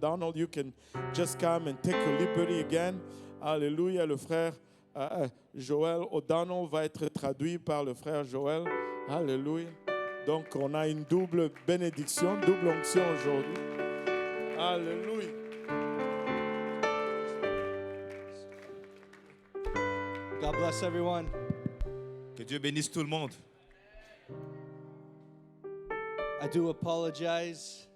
O'Donnell, you can just come and take your liberty again. Alléluia. Le frère Joel O'Donnell va être traduit par le frère Joel. Alléluia. Donc, on a une double bénédiction, double onction aujourd'hui. Alléluia. God bless everyone. Que Dieu bénisse tout le monde. I do apologize.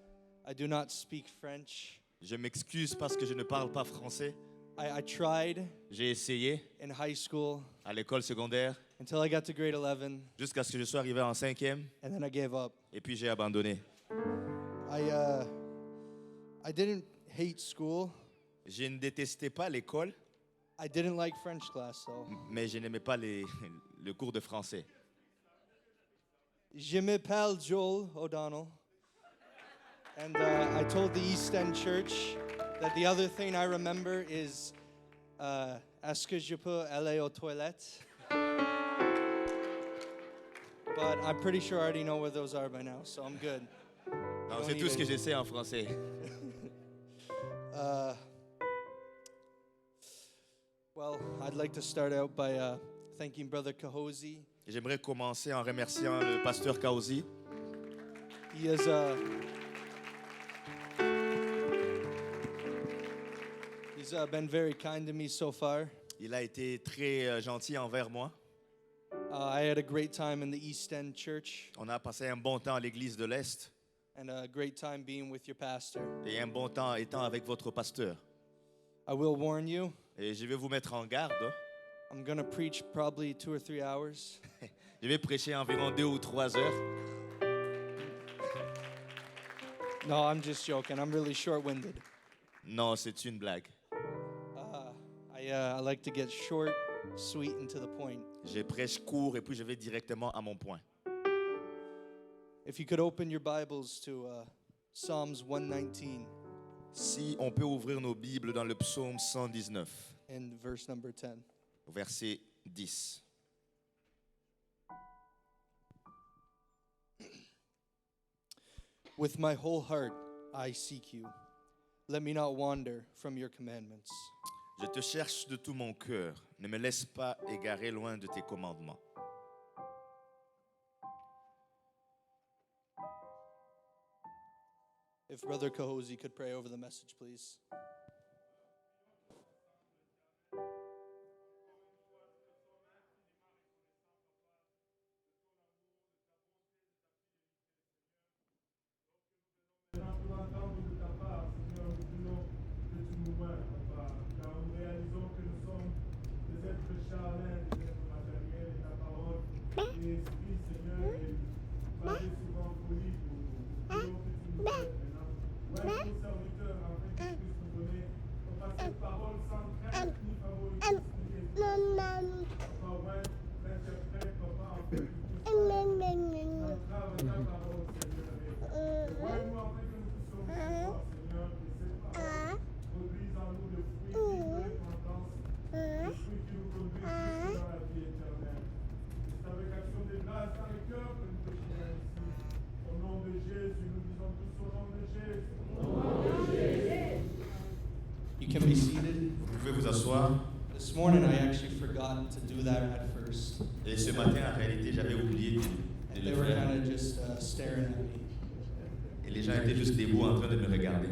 I do not speak French. Je m'excuse parce que je ne parle pas français. I tried J'ai essayé in high school à l'école secondaire until I got to grade 11, jusqu'à ce que je sois arrivé en 5e and then I gave up. et puis j'ai abandonné. I didn't hate school. Je ne détestais pas l'école, I didn't like French class, though. mais je n'aimais pas le cours de français. Je m'appelle Joel O'Donnell, and I told the East End Church that the other thing I remember is, est-ce que je peux aller aux toilettes? But I'm pretty sure I already know where those are by now, so I'm good. Non, c'est tout ce que je sais en français. Well, I'd like to start out by thanking Brother Kahozi. J'aimerais commencer en remerciant le pasteur Kaozi. He has he's been very kind to me so far. Il a été très gentil envers moi. I had a great time in the East End Church On a passé un bon temps à l'église de l'Est and a great time being with your pastor. et un bon temps étant avec votre pasteur. I will warn you, Et je vais vous mettre en garde. I'm going to preach probably 2 or 3 hours. Je vais prêcher environ 2 ou 3 heures. No, I'm just joking. I'm really short-winded. Non, c'est une blague. I like to get short, sweet, and to the point. Je prêche court et puis je vais directement à mon point. If you could open your Bibles to Psalms 119 Si on peut ouvrir nos Bibles dans le psaume 119, and verse number 10. verset 10. With my whole heart I seek you. Let me not wander from your commandments. Je te cherche de tout mon cœur. Ne me laisse pas égarer loin de tes commandements. If Brother Kahozi could pray over the message, please. You can be seated. Vous pouvez vous asseoir. This morning I actually forgot to do that at first. Et ce matin, en réalité, j'avais oublié de And le they were faire. kind of just staring at me. Et les gens étaient juste debout en train de me regarder.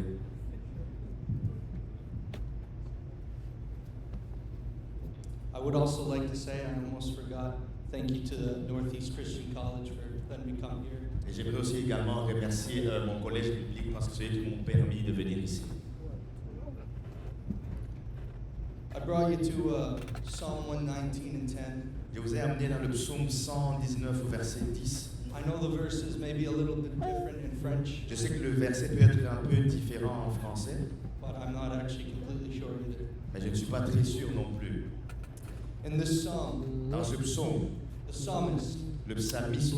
I would also like to say, I almost forgot, thank you to the Northeast Christian College for letting me come here. Et j'aimerais aussi également remercier mon collège biblique parce que c'est eux qui m'ont permis de venir ici. I brought you to Psalm 119 and 10. Je vous ai amené dans le psaume 119 au verset 10. I know the verses may be a little bit different in French, Je sais que le verset peut être un peu différent en français, but I'm not actually completely sure either. mais je ne suis pas très sûr non plus. In this psalm, Dans ce psaume, the psalmist, le psalmiste,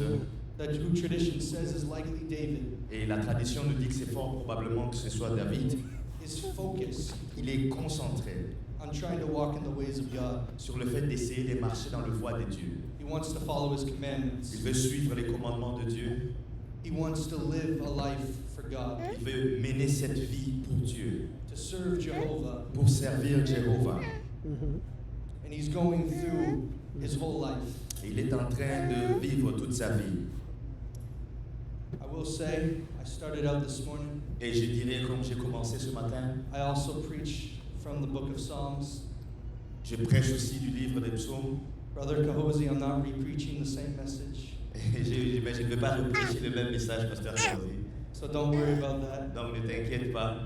that who tradition says is likely David, et la tradition nous dit que c'est fort probablement que ce soit David, is focused il est concentré on trying to walk in the ways of God. sur le fait d'essayer de marcher dans le voie de Dieu. He wants to follow his commandments. Il veut suivre les commandements de Dieu. He wants to live a life for God. Il veut mener cette vie pour Dieu. serve Jehovah, pour servir Jéhovah. and he's going through his whole life. Et il est en train de vivre toute sa vie. I will say, I started out this morning. Et je dirais, comme j'ai commencé ce matin, I also preach from the book of Psalms. je prêche aussi du livre des psaumes. Brother Kahozi, I'm not re-preaching the same message, Et mais je ne vais pas reprêcher le même message, Pasteur Kahozi. so don't worry about that. Donc ne t'inquiète pas.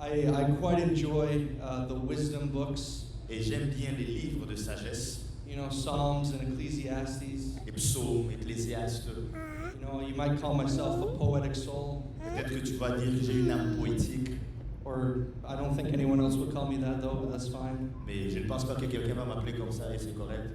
I quite enjoy the wisdom books, Et j'aime bien les livres de sagesse, you know, Psalms and Ecclesiastes. les psaumes, Ecclésiastes. You know, you might call myself a poetic soul, Peut-être que tu vas dire que j'ai une âme poétique, or I don't think anyone else would call me that though, but that's fine. mais je ne pense pas que quelqu'un va m'appeler comme ça et c'est correct.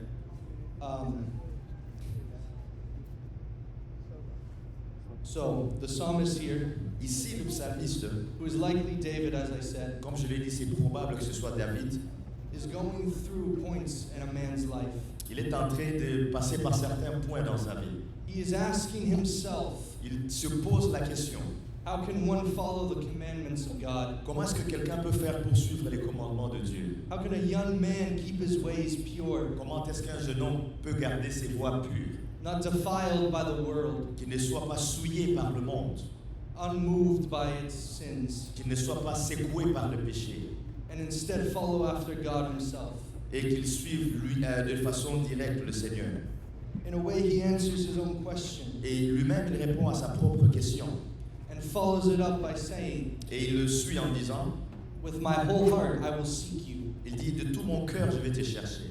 So the psalmist here, Ici, le psalmiste, who is likely David, as I said, comme je l'ai dit, c'est probable que ce soit David. is going through points in a man's life. Il est en train de passer par certains points dans sa vie. He is asking himself, Il se pose la question, how can one follow the commandments of God? comment est-ce que quelqu'un peut faire pour suivre les commandements de Dieu? How can a young man keep his ways pure, Comment est-ce qu'un jeune homme peut garder ses voies pures, not defiled by the world, qu'il ne soit pas souillé par le monde, unmoved by its sins, qu'il ne soit pas secoué par le péché, and instead follow after God himself? et qu'il suive lui, de façon directe le Seigneur? In a way, he answers his own question Et lui-même, il répond à sa propre question. and follows it up by saying, Et il le suit en disant, with my whole heart I will seek you. il dit, de tout mon cœur, je vais te chercher.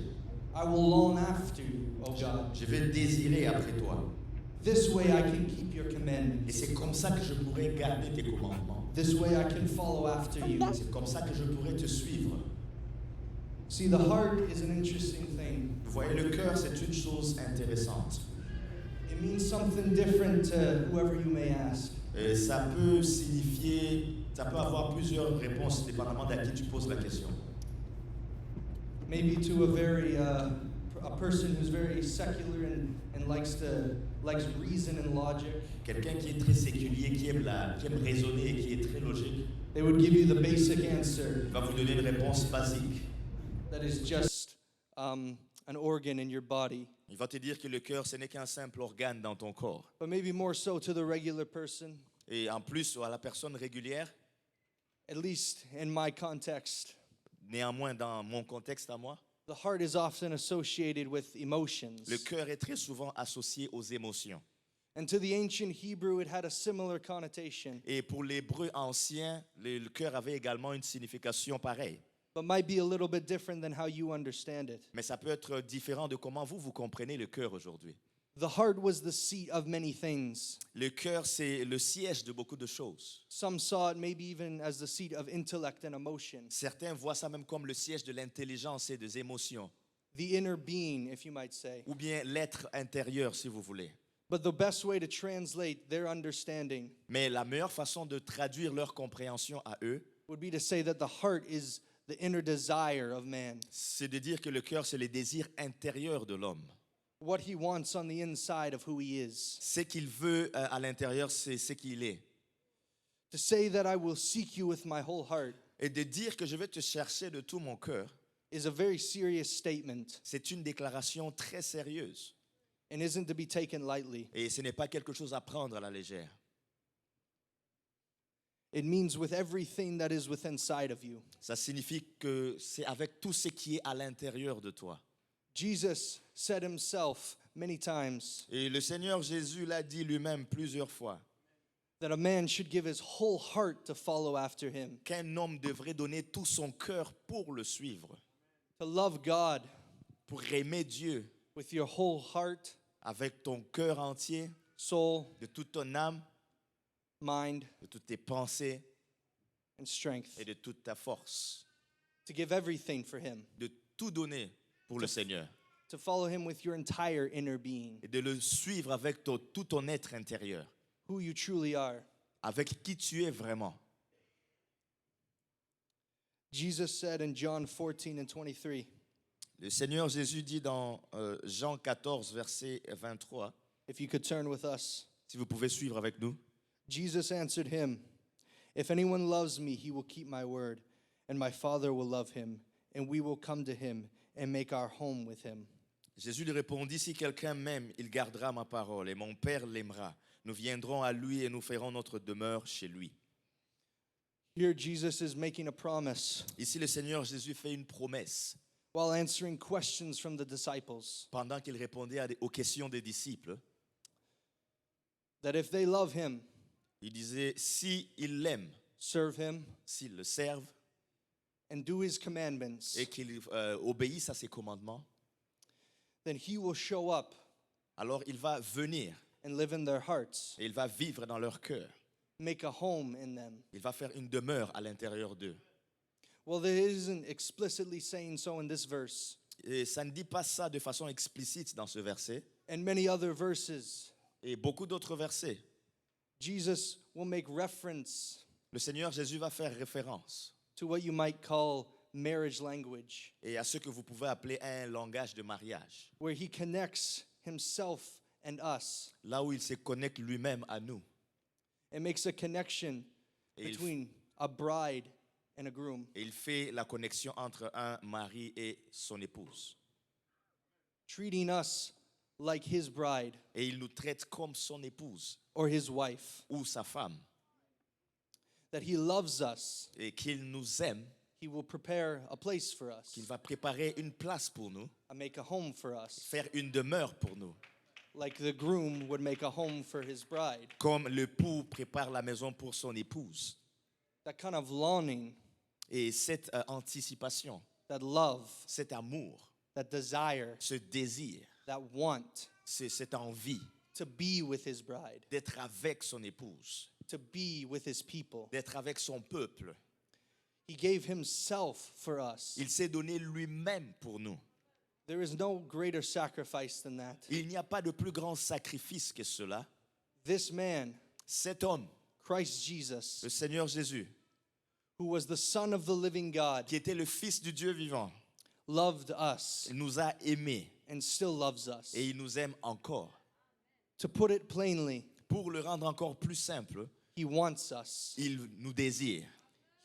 I will long after you, O God. Je vais désirer après toi. This way I can keep your Et commandments. c'est comme ça que je pourrai garder tes commandements. This way I can follow after you. C'est comme ça que je pourrai te suivre. See, the heart is an interesting thing. Vous voyez, le cœur, c'est une chose intéressante. It means something different to whoever you may ask. Et ça peut signifier, ça peut avoir plusieurs réponses, dépendamment d'à qui tu poses la question. Maybe to a person who's very secular and likes reason and logic. Quelqu'un qui est très séculier, qui aime raisonner et qui est très logique, They would give you the basic answer va vous donner une réponse basique. that is just an organ in your body. Il va te dire que le cœur, ce n'est qu'un simple organe dans ton corps. But maybe more so to the regular person, Et en plus, à la personne régulière, at least in my context, néanmoins dans mon contexte à moi, the heart is often associated with emotions. le cœur est très souvent associé aux émotions. And to the ancient Hebrew, it had a similar connotation, Et pour l'hébreu ancien, le cœur avait également une signification pareille. but might be a little bit different than how you understand it. Mais ça peut être différent de comment vous comprenez le cœur aujourd'hui. The heart was the seat of many things. Le cœur, c'est le siège de beaucoup de choses. Some saw it maybe even as the seat of intellect and emotion, Certains voient ça même comme le siège de l'intelligence et des émotions, the inner being, if you might say. ou bien l'être intérieur, si vous voulez. But the best way to translate their understanding Mais la meilleure façon de traduire leur compréhension à eux, would be to say that the heart is the inner desire of man. c'est de dire que le cœur, c'est les désirs intérieurs de l'homme. What he wants on the inside of who he is. Ce qu'il veut à l'intérieur, c'est ce qu'il est. To say that I will seek you with my whole heart Et de dire que je vais te chercher de tout mon cœur, is a very serious statement c'est une déclaration très sérieuse. and isn't to be taken lightly. Et ce n'est pas quelque chose à prendre à la légère. It means with everything that is within inside of you. Ça signifie que c'est avec tout ce qui est à l'intérieur de toi. Jesus said himself many times Et le Seigneur Jésus l'a dit lui-même plusieurs fois, that a man should give his whole heart to follow after him, qu'un homme devrait donner tout son cœur pour le suivre, to love God pour aimer Dieu with your whole heart, avec ton cœur entier, soul, de toute ton âme, mind, de toutes tes pensées and strength, et de toute ta force, to give everything for him, de tout donner pour le Seigneur to follow him with your entire inner being, et de le suivre avec tout ton être intérieur, who you truly are. avec qui tu es vraiment. Jesus said in John 14 and 23, Le Seigneur Jésus dit dans Jean 14, verset 23, if you could turn with us, si vous pouvez suivre avec nous, Jesus answered him, If anyone loves me, he will keep my word, and my Father will love him, and we will come to him and make our home with him. Jésus lui répondit, si quelqu'un m'aime, il gardera ma parole, et mon Père l'aimera. Nous viendrons à lui et nous ferons notre demeure chez lui. Here, Jesus is making a promise Ici, le Seigneur Jésus fait une promesse while answering questions from the disciples pendant qu'il répondait aux questions des disciples. that if they love him, Il disait, si ils l'aiment, serve him, s'ils le servent and do his commandments, et qu'ils obéissent à ses commandements, then he will show up alors il va venir and live in their hearts, et il va vivre dans leur cœur. make a home in them. Il va faire une demeure à l'intérieur d'eux. Well, there isn't explicitly saying so in this verse. Et ça ne dit pas ça de façon explicite dans ce verset. And many other verses, Et beaucoup d'autres versets, Jesus will make reference le Seigneur Jésus va faire référence to what you might call marriage language, et à ce que vous pouvez appeler un langage de mariage, where he connects himself and us là où il se connecte lui-même à nous. and makes a connection Et between a bride and a groom. il fait la connexion entre un mari et son épouse. Treating us like his bride Et il nous traite comme son épouse or his wife. ou sa femme. That he loves us. Et qu'il nous aime, He will prepare a place for us qu'il va préparer une place pour nous, and make a home for us, faire une demeure pour nous. like the groom would make a home for his bride. Comme l'époux prépare la maison pour son épouse. That kind of longing, Et cette anticipation, that love, cet amour, that desire, ce désir, that want cette envie to be with his bride, d'être avec son épouse, to be with his people. d'être avec son peuple. He gave himself for us. Il s'est donné lui-même pour nous. There is no greater sacrifice than that. Il n'y a pas de plus grand sacrifice que cela. This man, Cet homme, Christ Jesus, le Seigneur Jésus, who was the Son of the living God, qui était le Fils du Dieu vivant, loved us il nous a aimés and still loves us. et il nous aime encore. To put it plainly, Pour le rendre encore plus simple, he wants us. il nous désire.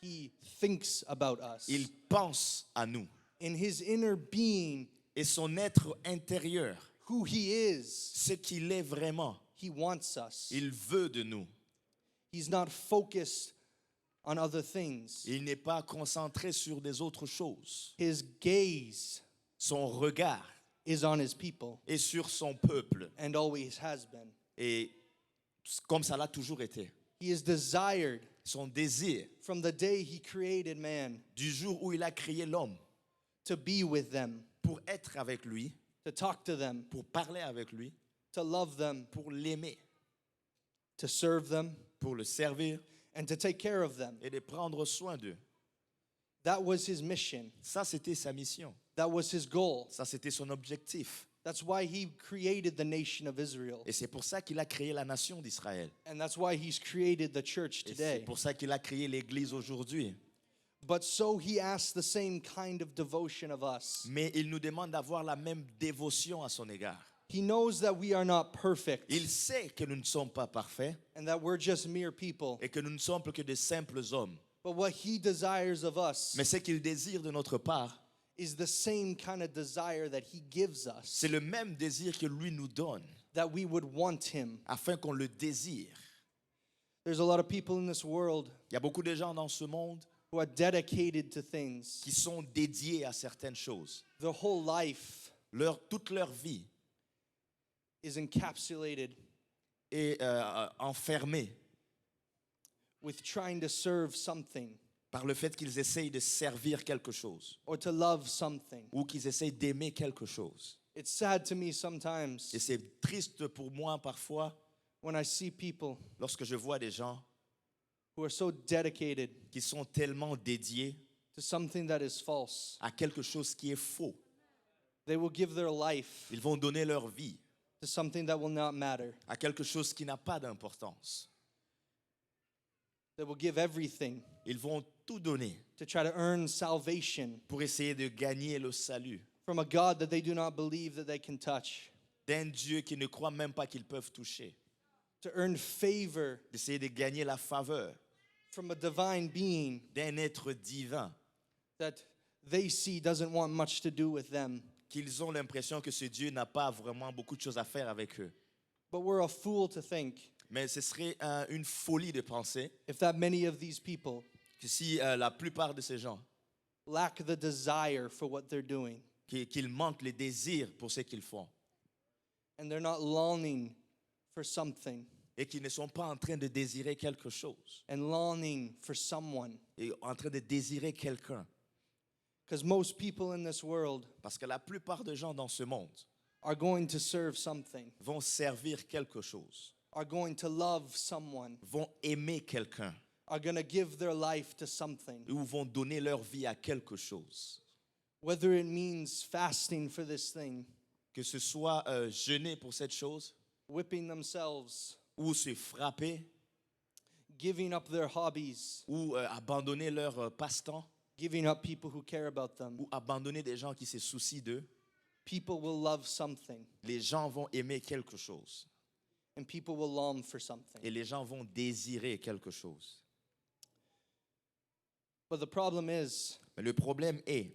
He thinks about us. Il pense à nous. In his inner being, Et son être intérieur, who he is, ce qu'il est vraiment, he wants us. il veut de nous. He's not focused on other things. Il n'est pas concentré sur des autres choses. His gaze Son regard is on his people est sur son peuple. and always has been. Et comme ça l'a toujours été. He is desired Son désir, from the day he created man du jour où il a créé l'homme, to be with them, pour être avec lui, to talk to them, pour parler avec lui, to love them, pour l'aimer, to serve them, pour le servir and to take care of them. et de prendre soin d'eux. That was his mission. Ça, c'était sa mission. That was his goal. Ça, c'était son objectif. That's why he created the nation of Israel. Et c'est pour ça qu'il a créé la nation d'Israël. And that's why he's created the church Et c'est today. pour ça qu'il a créé l'Église aujourd'hui. But so he asks the same kind of devotion of us. Mais il nous demande d'avoir la même dévotion à son égard. He knows that we are not perfect Il sait que nous ne sommes pas parfaits and that we're just mere people. et que nous ne sommes que de simples hommes. But what he desires of us Mais ce qu'il désire de notre part, is the same kind of desire that he gives us, c'est le même désir que lui nous donne, that we would want him. afin qu'on le désire. There's a lot of people in this world Il y a beaucoup de gens dans ce monde who are dedicated to things. qui sont dédiés à certaines choses. Their whole life Toute leur vie is encapsulated est enfermée with trying to serve something par le fait qu'ils essayent de servir quelque chose or to love something. ou qu'ils essayent d'aimer quelque chose. It's sad to me sometimes Et c'est triste pour moi parfois when I see people lorsque je vois des gens who are so dedicated qui sont tellement dédiés to something that is false. à quelque chose qui est faux. They will give their life Ils vont donner leur vie to something that will not matter. à quelque chose qui n'a pas d'importance. They will give everything Ils vont tout donner to try to earn salvation pour essayer de gagner le salut from a God that they do not believe that they can touch, d'un Dieu qui ne croit même pas qu'ils peuvent toucher, to earn favor d'essayer de gagner la faveur from a divine being d'un être divin, that they see doesn't want much to do with them. qu'ils ont l'impression que ce Dieu n'a pas vraiment beaucoup de choses à faire avec eux. But we're a fool to think Mais ce serait une folie de penser if that many of these people que si la plupart de ces gens, lack the desire for what they're doing qu'ils manquent le désir pour ce qu'ils font and they're not longing for something et qu'ils ne sont pas en train de désirer quelque chose and longing for someone. et en train de désirer quelqu'un. Because most people in this world Parce que la plupart des gens dans ce monde are going to serve something, vont servir quelque chose, are going to love someone, vont aimer quelqu'un are going to give their life to something. ou vont donner leur vie à quelque chose. Whether it means fasting for this thing, Que ce soit jeûner pour cette chose whipping themselves, ou se frapper giving up their hobbies, ou abandonner leur passe-temps giving up people who care about them. ou abandonner des gens qui se soucient d'eux. People will love something Les gens vont aimer quelque chose and people will long for something. et les gens vont désirer quelque chose. But the problem is Mais le problème est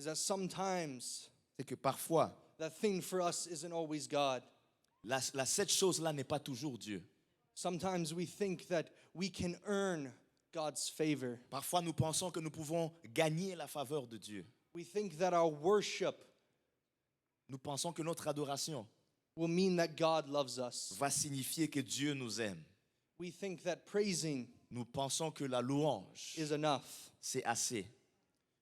that sometimes c'est que parfois, that thing for us isn't always God. cette chose-là n'est pas toujours Dieu. Sometimes we think that we can earn God's favor. Parfois, nous pensons que nous pouvons gagner la faveur de Dieu. We think that our worship Nous pensons que notre adoration will mean that God loves us. va signifier que Dieu nous aime. We think that praising Nous pensons que la louange, is enough. c'est assez.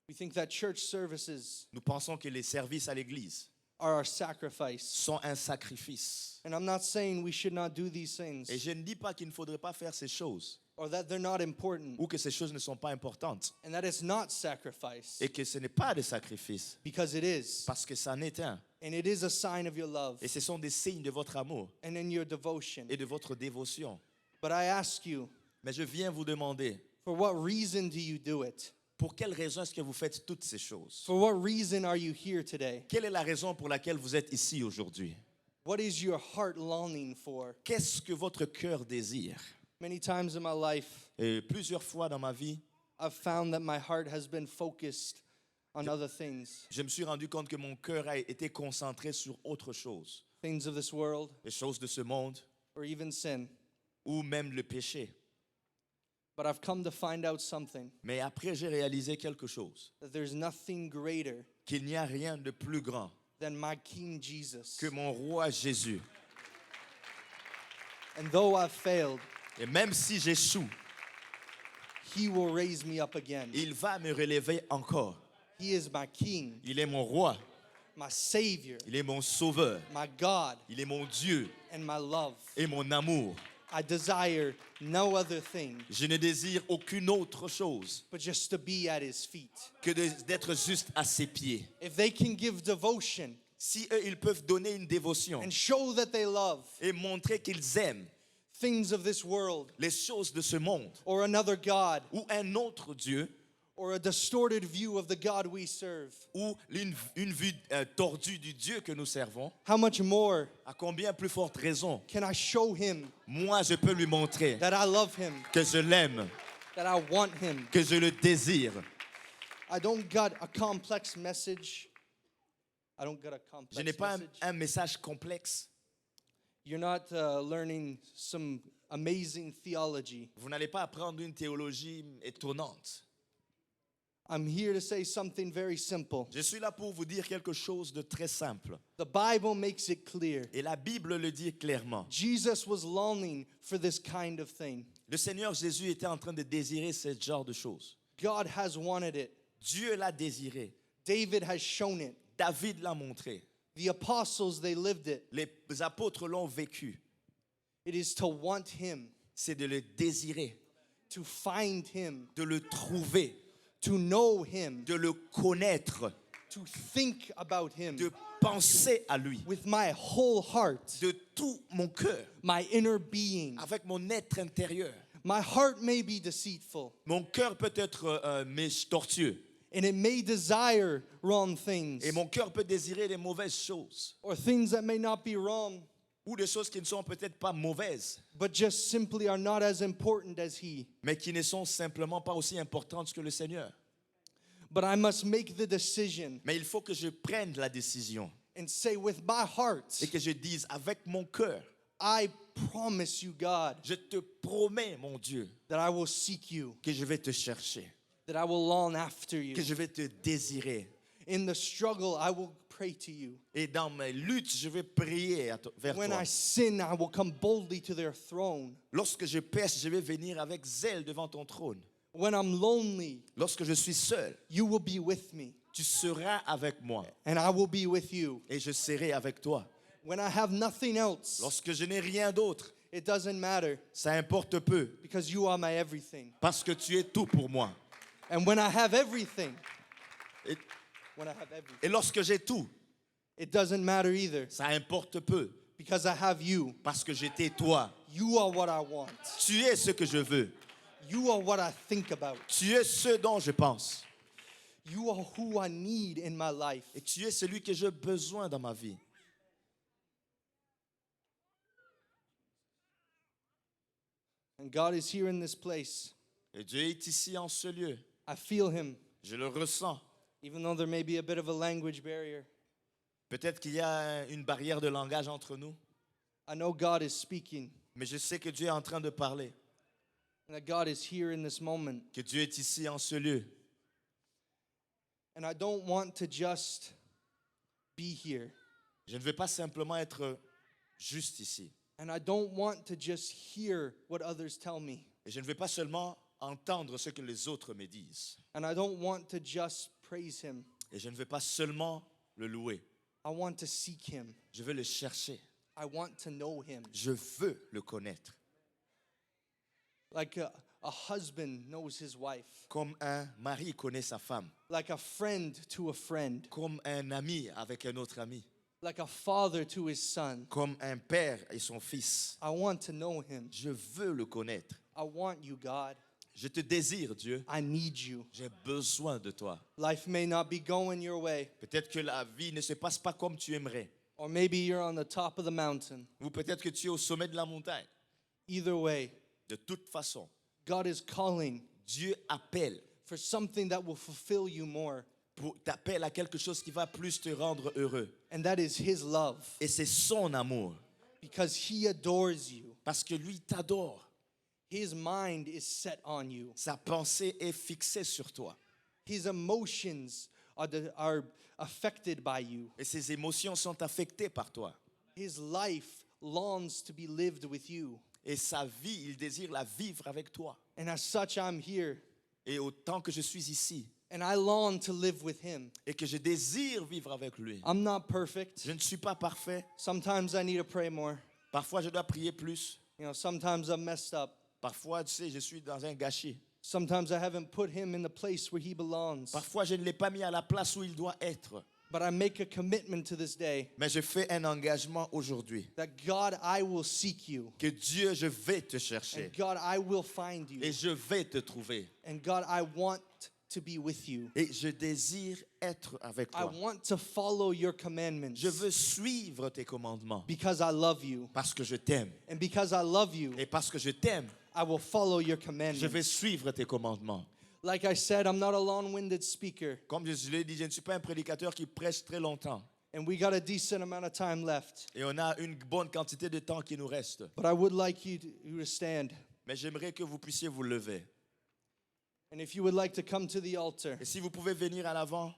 We think that church services Nous pensons que les services à l'église are our sacrifice. sont un sacrifice. And I'm not saying we should not do these things Et je ne dis pas qu'il ne faudrait pas faire ces choses or that they're not important ou que ces choses ne sont pas importantes and that it's not sacrifice, et que ce n'est pas des sacrifices because it is. parce que ça n'est un. And it is a sign of your love Et ce sont des signes de votre amour and in your devotion. et de votre dévotion. But I ask you, Mais je viens vous demander, for what reason do you do it? pour quelle raison est-ce que vous faites toutes ces choses? For what reason are you here today? Quelle est la raison pour laquelle vous êtes ici aujourd'hui? What is your heart longing for? Qu'est-ce que votre cœur désire? Many times in my life, Et plusieurs fois dans ma vie, I've found that my heart has been focused on other things, je me suis rendu compte que mon cœur a été concentré sur autre chose, things of this world, les choses de ce monde or even sin. ou même le péché. But I've come to find out something, Mais après, j'ai réalisé quelque chose, that there's nothing greater qu'il n'y a rien de plus grand than my King Jesus. que mon roi Jésus. And though I've failed, Et même si j'échoue, he will raise me up again. il va me relever encore. He is my King, Il est mon roi, my Savior, il est mon sauveur, my God, il est mon Dieu and my love. et mon amour. I desire no other thing Je ne désire aucune autre chose but just to be at his feet. que d'être juste à ses pieds. If they can give devotion Si eux, ils peuvent donner une dévotion and show that they love et montrer qu'ils aiment things of this world les choses de ce monde or another God ou un autre Dieu or a distorted view of the God we serve, ou une vue tordue du Dieu que nous servons, how much more à combien plus forte raison, can I show him moi je peux lui montrer that I love him, que je l'aime, that I want him? que je le désire. I don't got a complex message. I don't got a Je n'ai complex pas message. un message complexe. You're not learning some amazing theology. Vous n'allez pas apprendre une théologie étonnante. I'm here to say something very simple. Je suis là pour vous dire quelque chose de très simple. The Bible makes it clear. Et la Bible le dit clairement. Jesus was longing for this kind of thing. Le Seigneur Jésus était en train de désirer ce genre de choses. God has wanted it. Dieu l'a désiré. David has shown it. David l'a montré. The apostles, they lived it. Les apôtres l'ont vécu. It is to want him, C'est de le désirer, to find him, de le trouver, to know him, de le connaître, to think about him de penser à lui, with my whole heart, de tout mon cœur, my inner being. avec mon être intérieur. My heart may be deceitful, Mon cœur peut être tortueux and it may desire wrong things, et mon cœur peut désirer les mauvaises choses or things that may not be wrong, ou de choses qui ne sont peut-être pas mauvaises, but just simply are not as important as He. mais qui ne sont simplement pas aussi importantes que le Seigneur. But I must make the decision Mais il faut que je prenne la décision and say with my heart, et que je dise avec mon cœur, I promise you, God, je te promets, mon Dieu, that I will seek you, que je vais te chercher, that I will long after you. que je vais te désirer. In the struggle, I will pray to you. Et dans mes luttes, je vais prier vers When toi. I sin, I will come boldly to their throne. Lorsque je pêche, je vais venir avec zèle devant ton trône. When I'm lonely, Lorsque je suis seul, you will be with me, tu seras avec moi and I will be with you. et je serai avec toi. When I have nothing else, Lorsque je n'ai rien d'autre, it doesn't matter ça importe peu because you are my everything. parce que tu es tout pour moi. And when I have everything, Et, when I have everything, et lorsque j'ai tout, it doesn't matter either ça importe peu because I have you. parce que j'étais toi. You are what I want. Tu es ce que je veux. You are what I think about. Tu es ce dont je pense. You are who I need in my life. Et tu es celui que j'ai besoin dans ma vie. And God is here in this place. Et Dieu est ici en ce lieu. I feel Him, Je le ressens. even though there may be a bit of a language barrier. Peut-être qu'il y a une barrière de langage entre nous, I know God is speaking mais je sais que Dieu est en train de parler, and that God is here in this moment. que Dieu est ici en ce lieu. And I don't want to just be here. Je ne veux pas simplement être juste ici. And I don't want to just hear what others tell me. Et je ne veux pas seulement entendre ce que les autres me disent. And I don't want to just praise Him. Et je ne veux pas seulement le louer. I want to seek Him. Je veux le chercher. I want to know Him. Je veux le connaître. Like a husband knows his wife. Comme un mari connaît sa femme. Like a friend to a friend. Comme un ami avec un autre ami. Like a father to his son. Comme un père et son fils. I want to know Him. Je veux le connaître. I want you, God. Je te désire, Dieu. I need you. J'ai besoin de toi. Life may not be going your way, Peut-être que la vie ne se passe pas comme tu aimerais. or maybe you're on the top of the mountain. Ou peut-être que tu es au sommet de la montagne. Either way, De toute façon, God is calling Dieu appelle, for something that will fulfill you more, t'appelle à quelque chose qui va plus te rendre heureux. and that is His love, Et c'est son amour. because He adores you. Parce que lui t'adore. His mind is set on you. Sa pensée est fixée sur toi. His emotions are affected by you. Et ses émotions sont affectées par toi. His life longs to be lived with you. Et sa vie, il désire la vivre avec toi. And as such, I'm here. Et autant que je suis ici And I long to live with Him. et que je désire vivre avec lui. I'm not perfect. Je ne suis pas parfait. Sometimes I need to pray more. Parfois, je dois prier plus. You know, sometimes I'm messed up. Parfois, tu sais, je suis dans un gâchis. Sometimes I haven't put Him in the place where He belongs. Parfois, je ne l'ai pas mis à la place où il doit être. But I make a commitment to this day Mais je fais un engagement aujourd'hui. that God, I will seek you. Que Dieu, je vais te chercher. And God, I will find you. Et je vais te trouver. And God, I want to be with you. Et je désire être avec I toi. want to follow your commandments Je veux suivre tes commandements. because I love you. Parce que je t'aime. And because I love you, Et parce que je t'aime, I will follow your je commandments. vais suivre tes commandements. Like I said, I'm not a long-winded speaker. Comme je l'ai dit, je ne suis pas un prédicateur qui prêche très longtemps. And we got a decent amount of time left. Et on a une bonne quantité de temps qui nous reste. But I would like you to stand. Mais j'aimerais que vous puissiez vous lever. And if you would like to come to the altar Et si vous pouvez venir à l'avant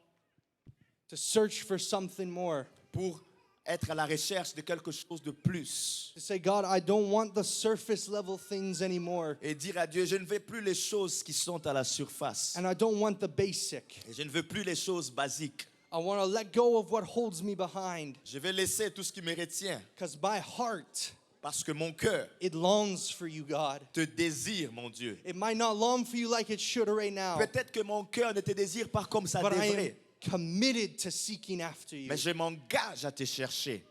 to search for something more, pour être à la recherche de quelque chose de plus. to say, God, I don't want the surface level things anymore. Et dire à Dieu, je ne veux plus les choses qui sont à la surface. And I don't want the basic. Et je ne veux plus les choses basiques. I want to let go of what holds me behind. Je vais laisser tout ce qui me retient. Because my heart, Parce que mon cœur it longs for you, God. te désire, mon Dieu. It might not long for you like it should right now, Peut-être que mon cœur ne te désire pas comme ça but I am devrait. committed to seeking after you. Mais je m'engage à te chercher.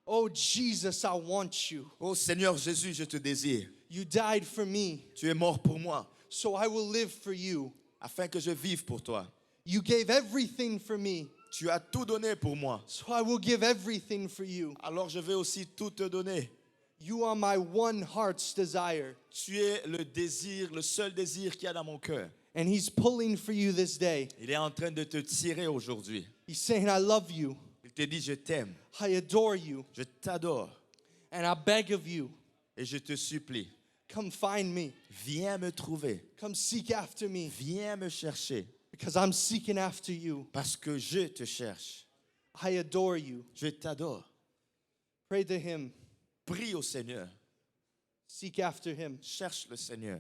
Oh, Jesus, I want you. Oh Seigneur Jésus, je te désire. You died for me, Tu es mort pour moi, so I will live for you. afin que je vive pour toi. You gave everything for me, Tu as tout donné pour moi. So I will give everything for you. Alors je vais aussi tout te donner. You are my one heart's desire. Tu es le désir, le seul désir qu'il y a dans mon cœur. And he's pulling for you this day. Il est en train de te tirer aujourd'hui. He's saying, I love you. Il te dit, je t'aime, I adore you. je t'adore And I beg of you, et je te supplie. come find me. Viens me trouver, Come seek after me. viens me chercher Because I'm seeking after you. parce que je te cherche. I adore you. Je t'adore. Pray to him. Prie au Seigneur. Seek after him. Cherche le Seigneur.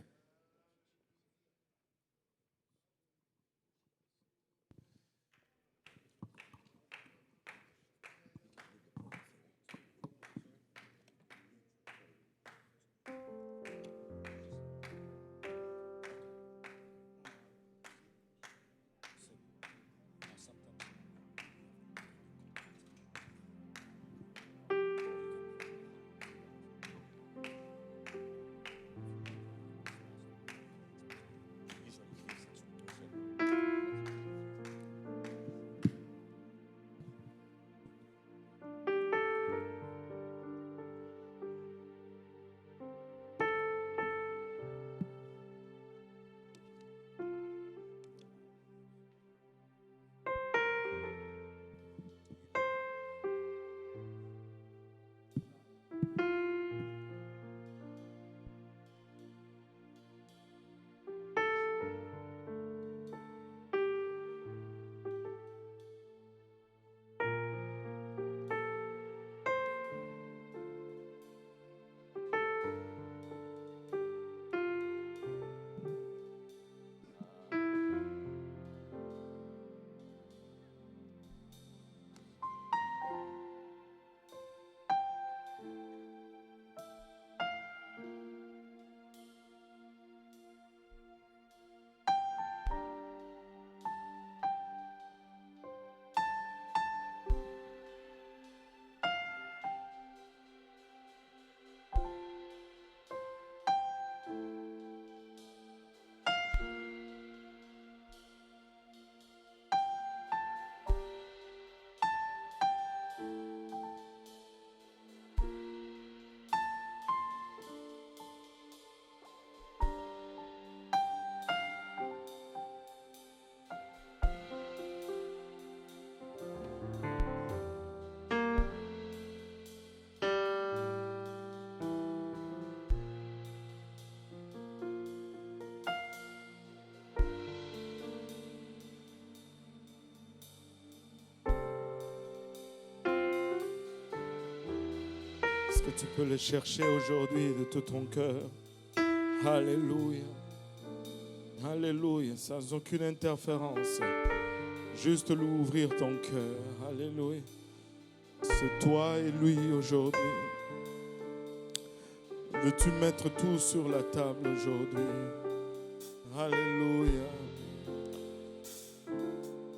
Est-ce que tu peux le chercher aujourd'hui de tout ton cœur? Alléluia. Alléluia. Sans aucune interférence. Juste lui ouvrir ton cœur. Alléluia. C'est toi et lui aujourd'hui. Veux-tu mettre tout sur la table aujourd'hui? Alléluia.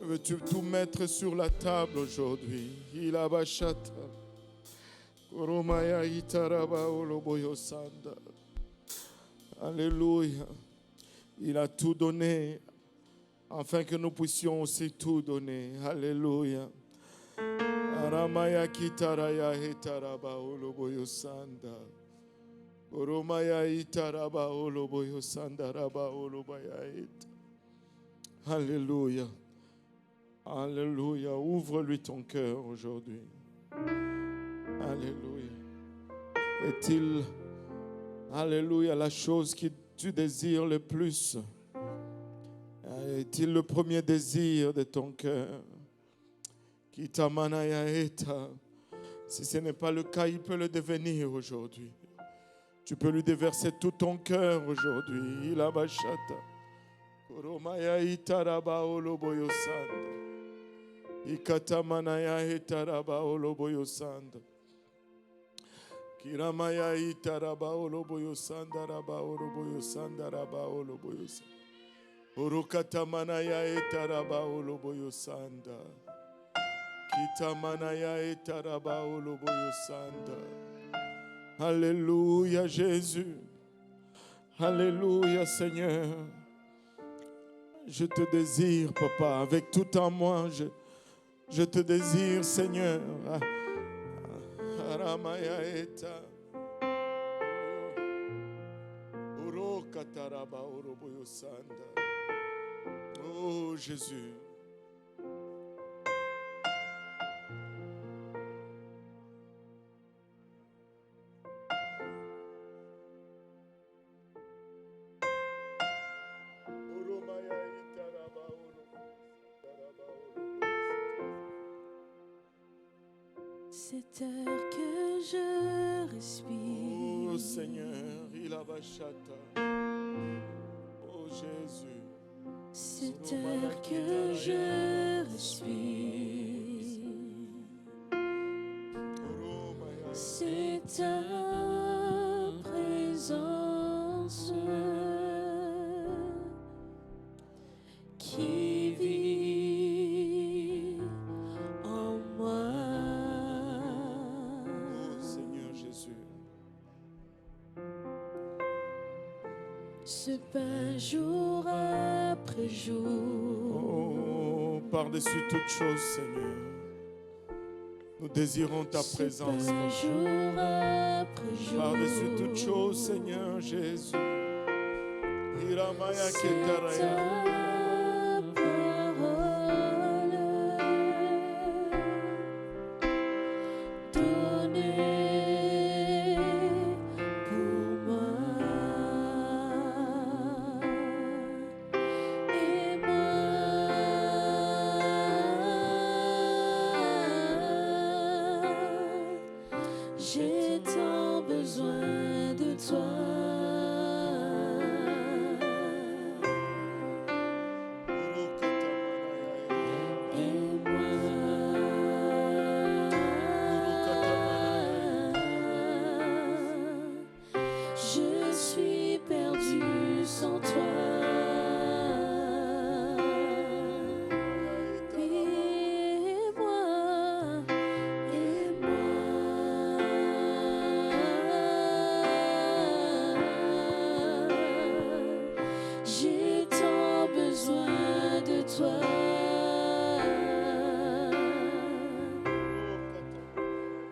Veux-tu tout mettre sur la table aujourd'hui? Il a bachata. Koromaya itaraba oloboyo sanda. Alléluia. Il a tout donné afin que nous puissions aussi tout donner. Alléluia. Aramaya kitaraya hitaraba oloboyo sanda. Koromaya itaraba oloboyo sanda raba olobaya it. Alléluia. Alléluia. Ouvre-lui ton cœur aujourd'hui. Alléluia. Est-il, alléluia, la chose que tu désires le plus? Est-il le premier désir de ton cœur? Si ce n'est pas le cas, il peut le devenir aujourd'hui. Tu peux lui déverser tout ton cœur aujourd'hui. Il a bachata. Koromaya itaraba oloboyo sanda. Ikatamanaya itaraba oloboyo sanda. Kiramaya itaraba oloboyo sanda raba oloboyo sanda raba oloboyo sanda. Urukatamanaya itaraba oloboyo sanda. Kitamanaya itaraba oloboyo sanda. Alléluia Jésus. Alléluia Seigneur. Je te désire, Papa, avec tout en moi. Je te désire, Seigneur. Aramayaeta. Oro kataraba oroboyo sanda. Oh Jésus. Cette heure que je respire. Oh Seigneur, il a bachata. Oh Jésus. Cette heure que je respire. C'est ta présence qui vit en moi. Oh Seigneur Jésus. Ce pain jour après jour. Oh, par-dessus toute chose, Seigneur. Nous désirons ta présence. Ce pain jour après jour. Par-dessus toute chose, Seigneur Jésus. Iramaya C'est ketaraya. ta parole donnée pour moi. Et moi, j'ai tant besoin de toi. Je suis perdu sans toi. J'ai tant besoin de toi.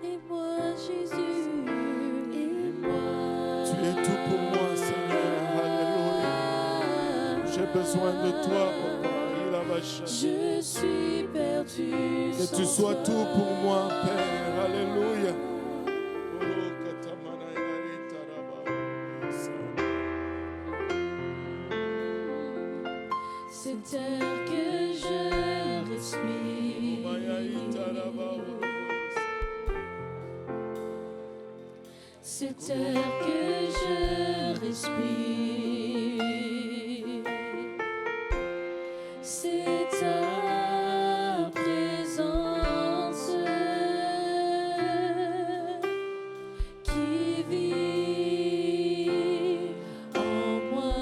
Et moi, Jésus, et moi. Tu es tout pour moi, Seigneur. Alléluia. J'ai besoin de toi, Papa. Il a bachata. Je suis perdu. Que tu sans sois toi. tout pour moi, Père. Alléluia. Oh, katamanaya etaraba. Cette heure que je respire. Maya etaraba. Cette heure que je respire. C'est ta présence qui vit en moi.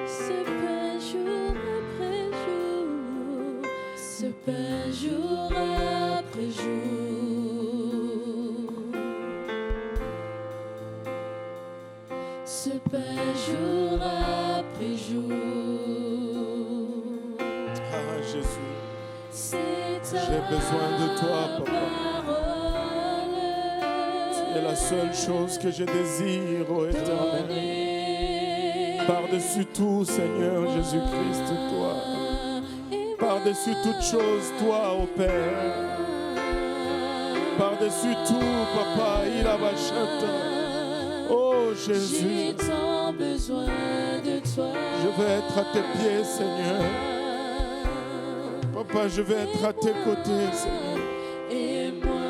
Ce pain jour après jour, ce pain jour après jour, ce pain jour après jour. Ah, Jésus. C'est ta J'ai besoin de toi, Papa. parole C'est la seule chose que je désire, ô Éternel. donnée Par-dessus tout, Seigneur Jésus-Christ, toi. Par-dessus toute chose, toi, ô Père. Par-dessus tout, Papa, il a bachata. Oh Jésus, J'ai tant besoin de toi. je veux être à tes pieds, Seigneur. Papa, je veux être à tes côtés, Seigneur. Et moi,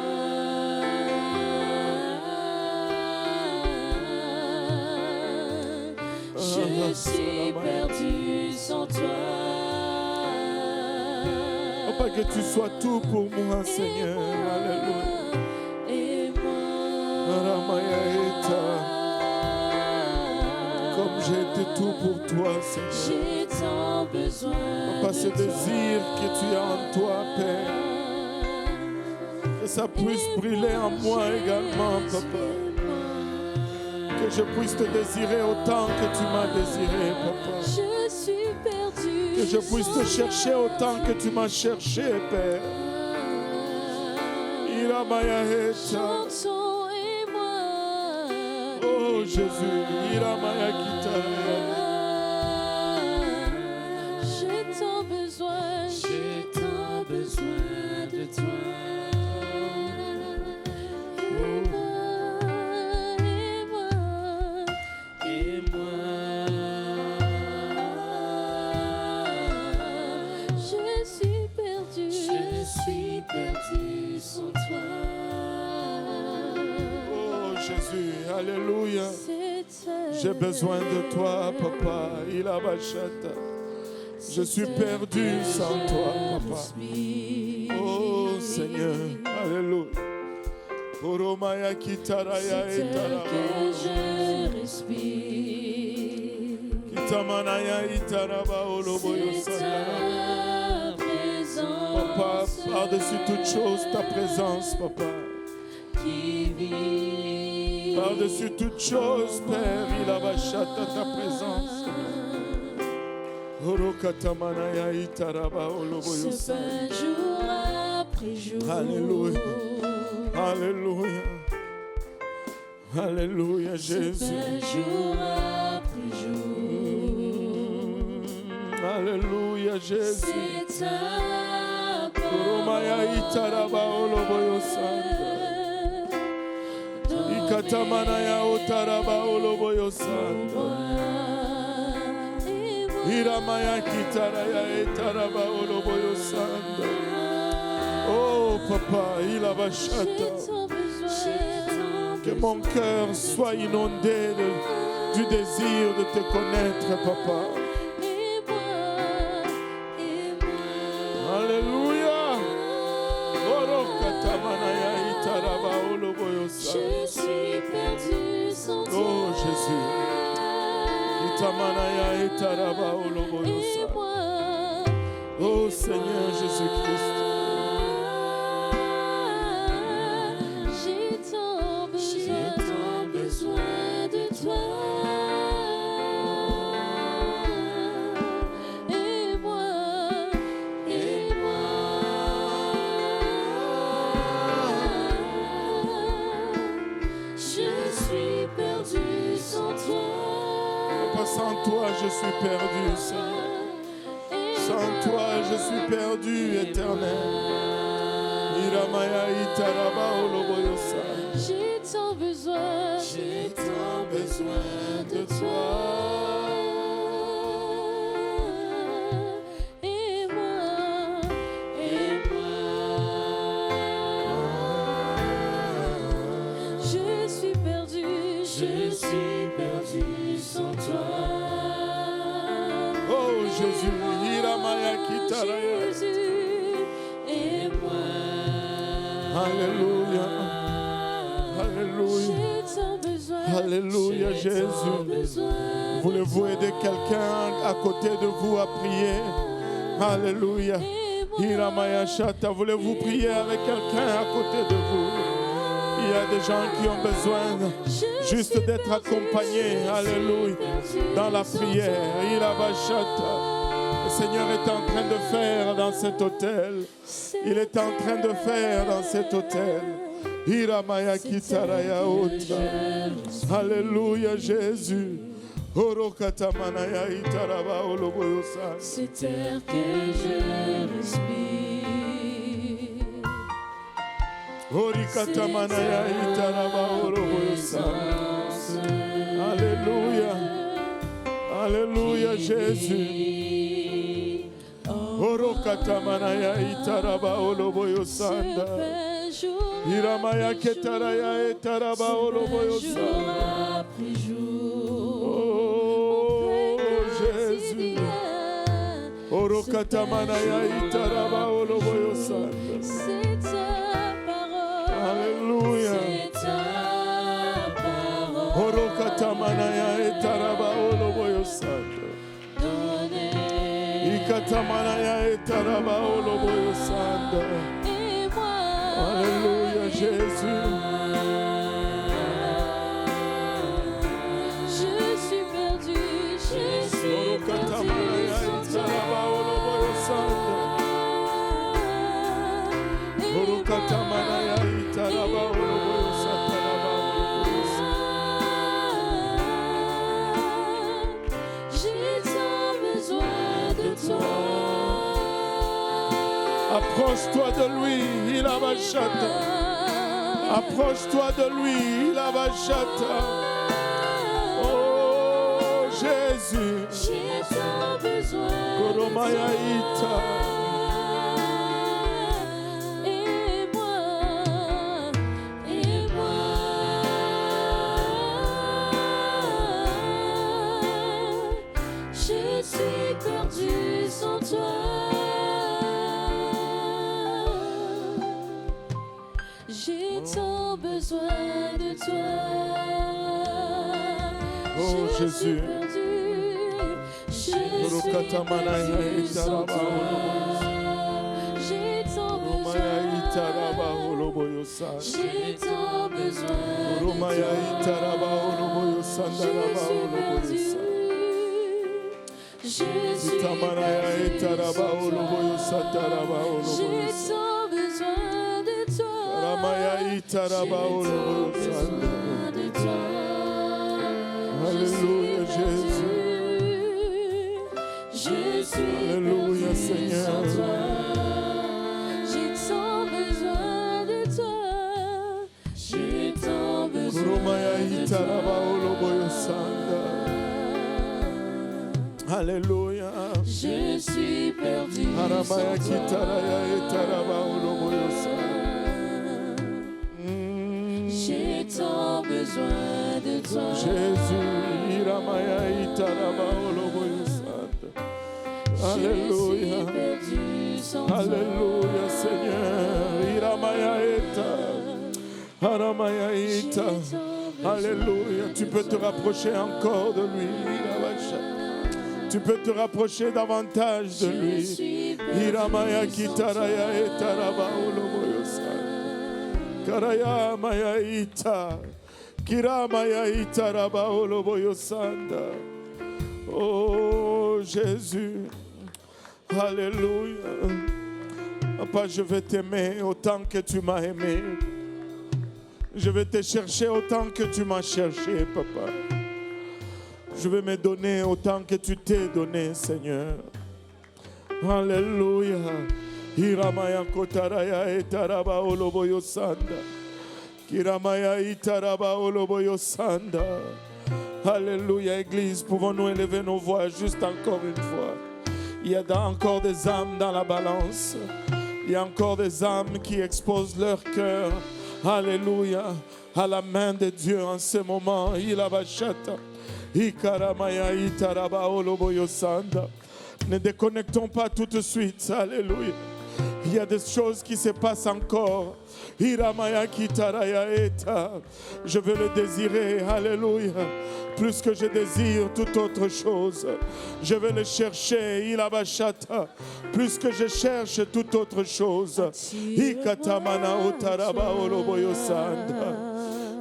je suis perdu sans toi. Papa, que tu sois tout pour moi, Seigneur. Alléluia. Et moi, Aramayaeta. Comme j'ai été tout pour toi, Seigneur. j'ai tant besoin Papa, de ce désir que tu as en toi, Père, que ça puisse brûler en moi également, Papa. Que je puisse te désirer autant que tu m'as désiré, Papa. Je suis perdu Que je puisse te chercher autant que tu m'as cherché, Père. Iramaya Heta. Chantons et moi. Oh Jésus, Iramaya Kitara. J'ai tant besoin de toi. Et moi. Je suis perdu sans toi. Oh Jésus, alléluia. C'est J'ai besoin de toi, Papa. Ilabashata. Je suis perdu sans toi, Papa. Oh Seigneur, alléluia. Oromaya Kitaraya C'est tel que Etaraba. je respire. Kitamanaya Itaraba C'est Oloboyosana. ta présence. Papa, par-dessus toute chose, ta présence, Papa. Qui vit. Par-dessus toute chose, Père, Ilabashata, ta présence. Orokatamanaya Itaraba Ce Oloboyosana. pain jour après jour. Alléluia. Alléluia. Alléluia, Ce Jésus. pain jour après jour. Alléluia, Jésus. C'est ta Oromaya Itaraba Oloboyosana. Ikatamanaya Otaraba Oloboyosana. Iramaya Kitaraya Etaraba Oloboyosana. Oh Papa, Ilabashata. Que mon cœur soit inondé du désir de te connaître, Papa. Alléluia. Orokatamanaya Itaraba Oloboyosana. Je suis perdu sans toi. Oh Jésus. Itamanaya Itaraba Et Oloboyosana. moi, Oh Seigneur Jésus-Christ. j'ai tant besoin de toi. Et moi, je suis perdu sans toi. Papa, sans toi, je suis perdu, Seigneur. Sans toi, je suis perdu, éternel. Iramaya Itaraba Oloboyosana. J'ai tant besoin de toi. Et moi, je suis perdu sans toi. Oh Jésus, Iramaya Kitaraya. Jésus, et moi, Alléluia. Alléluia. j'ai tant besoin. Alléluia, J'ai tant Jésus. besoin de Voulez-vous aider quelqu'un à côté de vous à prier? Alléluia. Iramaya Shata, voulez-vous prier avec quelqu'un à côté de vous? Il y a des gens qui ont besoin juste d'être accompagnés. Alléluia. Dans la prière. Irabashata. Le Seigneur est en train de faire dans cet hôtel. Il est en train de faire dans cet hôtel. Iramaya Kitaraya Ota. Alléluia, Jésus. Orokatamanaya Itaraba Oloboyosa. C'est terre que je respire. Orikatamanaya Itaraba Oloboyosa. Alléluia. Alléluia, Jésus. Orokatamanaya Itaraba Oloboyosanda. Iramaya Ketaraya Itaraba Oloboyosanda. Oh Jésus. Orokatamanaya Itaraba Oloboyosanda. C'est ta parole. Alléluia. C'est ta parole. Orokatamanaya Itaraba Oloboyosanda. Ikatamanaya Itaraba Oloboyosanda. Et moi, Alléluia, Jésus. je suis perdu sans toi. Katamana itaraba oloboyo sataraba oloboyo. J'ai tant besoin de toi. Approche-toi de lui, il a bachata. Approche-toi de lui, il a bachata. Oh Jésus, J'ai tant besoin de Koromaya toi. ita. Et moi, je suis perdu sans toi. J'ai tant besoin de toi. Oh, Je Jésus. suis perdu. Je suis Katamana perdu sans itaraba toi. oloboyo. J'ai tant Koromaya itaraba besoin. oloboyo sa. J'ai tant besoin de Koromaya toi. itaraba oloboyo sandaraba oloboyo sa. Je suis Itamanaya perdu itaraba sans oloboyo toi. sataraba oloboyo J'ai sa. tant besoin de toi. Ramaya itaraba oloboyo J'ai tant sanda. besoin de toi. Alléluia, Je suis Jésus. perdu. Je suis Alléluia, perdu Seigneur. sans toi. J'ai tant besoin de toi. J'ai tant besoin Koromaya de itaraba oloboyo toi. sanda. Alléluia. Je suis perdu Haramaya sans kitaraya itaraba oloboyo toi. sanda. J'ai tant besoin de toi. Jésus, Iramaya itaraba oloboyo sanda. Alléluia. Je suis perdu sans toi. Alléluia, Seigneur. Iramaya ita. Haramaya ita. Alléluia. Tu peux te rapprocher encore de lui. Iramaya. Tu peux te rapprocher davantage de lui. Iramaya kitaraya etaraba oloboyo sanda. Karaya maya ita. Kiramaya itaraba oloboyo sanda. Oh Jésus. Alléluia. Papa, je vais t'aimer autant que tu m'as aimé. Je vais te chercher autant que tu m'as cherché, papa. Je vais me donner autant que tu t'es donné, Seigneur. Alléluia. Hiramaya kotaraya etaraba oloboyo sanda. Kiramaya itaraba oloboyo sanda. Alléluia, Église. Pouvons-nous élever nos voix juste encore une fois? Il y a encore des âmes dans la balance. Il y a encore des âmes qui exposent leur cœur. Alléluia. À la main de Dieu en ce moment. Il a bachata. Ikaramaya itaraba oloboyo sanda. Ne déconnectons pas tout de suite. Alléluia. Il y a des choses qui se passent encore. Hiramaya kitaraya eta. Je veux le désirer. Alléluia. Plus que je désire toute autre chose. Je vais le chercher. Ilabashata. Plus que je cherche toute autre chose. Ikatamana utaraba oloboyo sanda.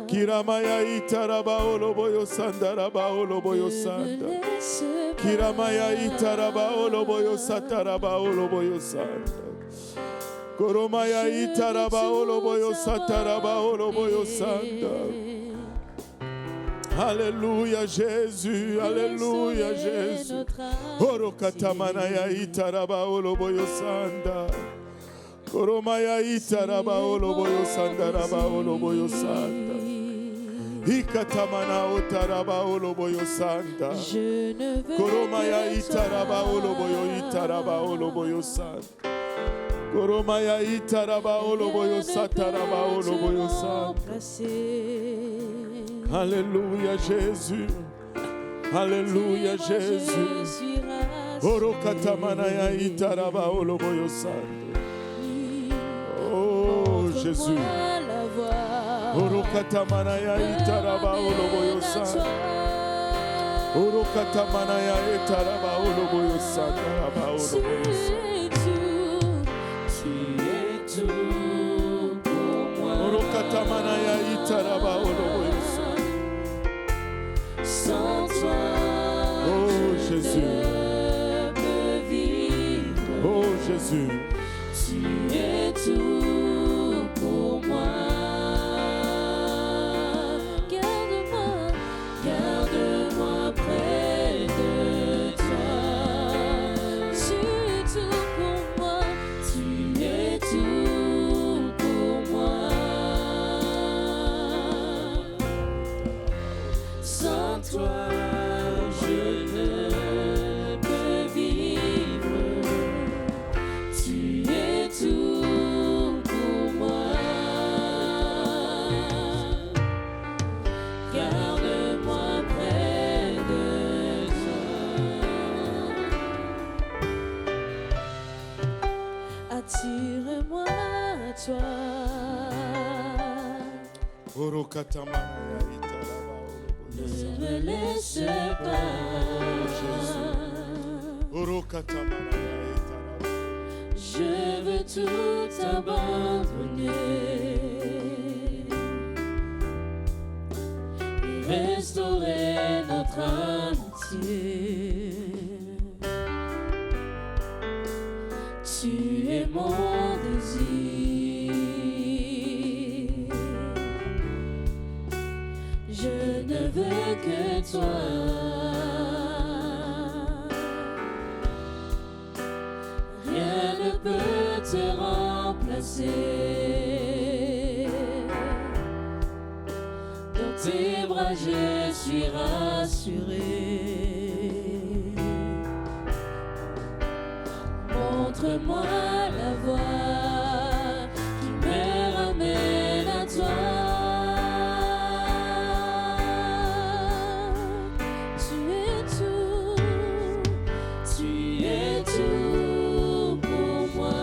Kiramaya itaraba oloboyo sanda raba oloboyo sanda. Kiramaya itaraba oloboyo sataraba oloboyo sanda. Koromaya itaraba oloboyo sataraba oloboyo sanda. Alléluia Jésus, Alléluia Jésus. Orokatamana itaraba oloboyo sanda. Koromaya itaraba oloboyo sanda raba oloboyo sanda. Ikatamana otaraba oloboyo sanda. Je ne veux Koromaya que itaraba toi. oloboyo itaraba oloboyo sanda. Koromaya itaraba oloboyo sataraba oloboyo sanda. Alléluia Jésus. Alléluia Jésus. Orokatamana ya itaraba oloboyo sanda. Oh Jésus. Orokatamana ya itaraba oloboyo sanda. Orokatamana ya itaraba oloboyo sanda raba oloboyo sanda. Tu es tout pour moi. Orokatamana ya itaraba oloboyo sanda. Sans toi, Oh Jésus. je peux vivre. Oh Jésus. Tu es tout toi. Ne me laisse pas. Je veux tout abandonner et restaurer notre amitié. Tu es mon désir. Je ne veux que toi. Rien ne peut te remplacer. Dans tes bras je suis rassuré. Montre-moi la voie qui me ramène à toi. Tu es tout pour moi.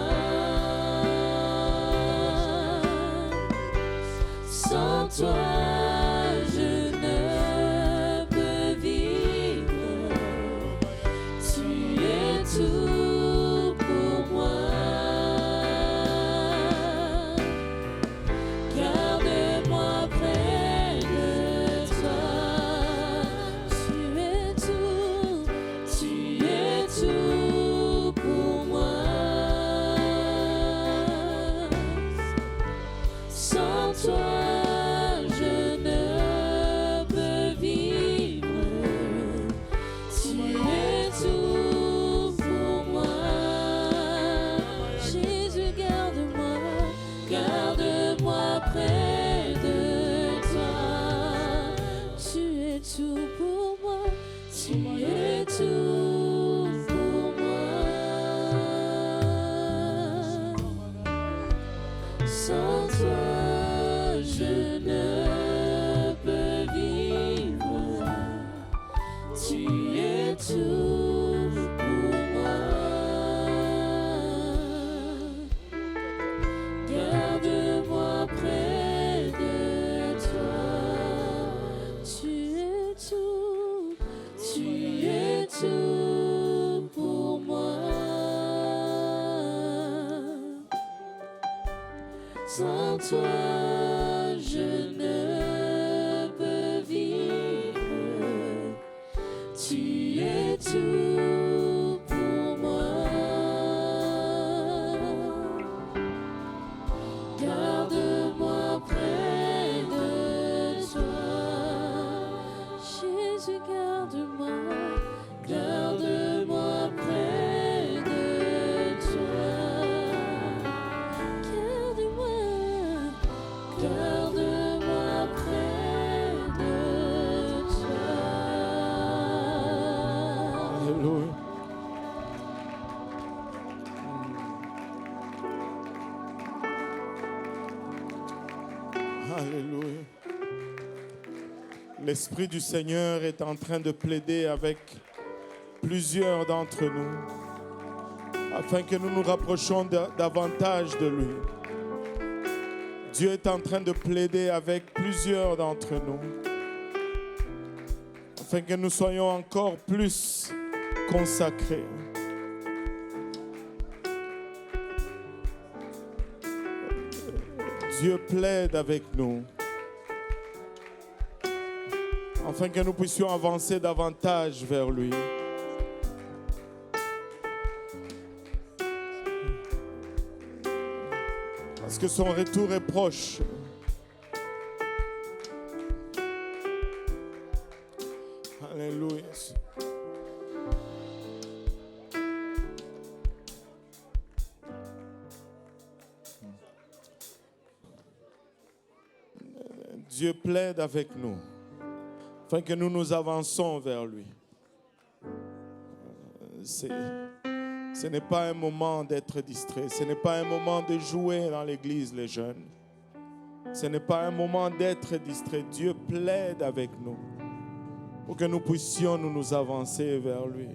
Sans toi, je ne peux vivre. Tu es tout pour moi. Garde-moi près de toi. Tu es tout pour moi. Sans toi, je ne peux vivre. Tu es tout pour moi. Jésus, garde-moi près de toi. Tu es tout pour moi. Tu es tout pour moi. Sans toi, je ne peux vivre. Tu es tout pour moi. Garde-moi près de toi. Tu es tout pour moi. Sans toi, je ne peux vivre. Tu es tout pour moi. Garde-moi près de toi. Jésus, garde-moi près de toi. Garde-moi près de toi. Alléluia. Alléluia. L'Esprit du Seigneur est en train de plaider avec plusieurs d'entre nous afin que nous nous rapprochions davantage de lui. Dieu est en train de plaider avec plusieurs d'entre nous afin que nous soyons encore plus consacrés. Dieu plaide avec nous afin que nous puissions avancer davantage vers lui. Parce que son retour est proche. Alléluia. Dieu plaide avec nous afin que nous nous avançons vers lui. Ce n'est pas un moment d'être distrait. Ce n'est pas un moment de jouer dans l'église, les jeunes. Ce n'est pas un moment d'être distrait. Dieu plaide avec nous pour que nous puissions nous avancer vers lui.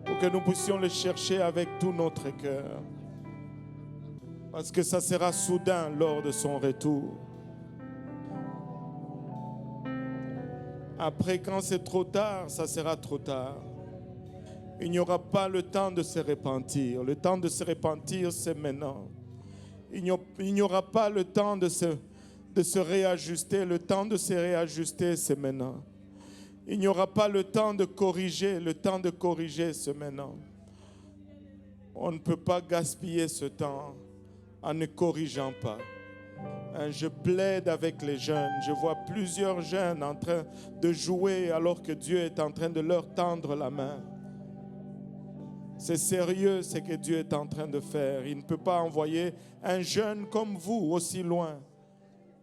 Pour que nous puissions le chercher avec tout notre cœur. Parce que ça sera soudain lors de son retour. Après, quand c'est trop tard, ça sera trop tard. Il n'y aura pas le temps de se repentir. Le temps de se repentir, c'est maintenant. Il n'y aura pas le temps de se réajuster. Le temps de se réajuster, c'est maintenant. Il n'y aura pas le temps de corriger. Le temps de corriger, c'est maintenant. On ne peut pas gaspiller ce temps en ne corrigeant pas. Je plaide avec les jeunes. Je vois plusieurs jeunes en train de jouer alors que Dieu est en train de leur tendre la main. C'est sérieux ce que Dieu est en train de faire. Il ne peut pas envoyer un jeune comme vous aussi loin.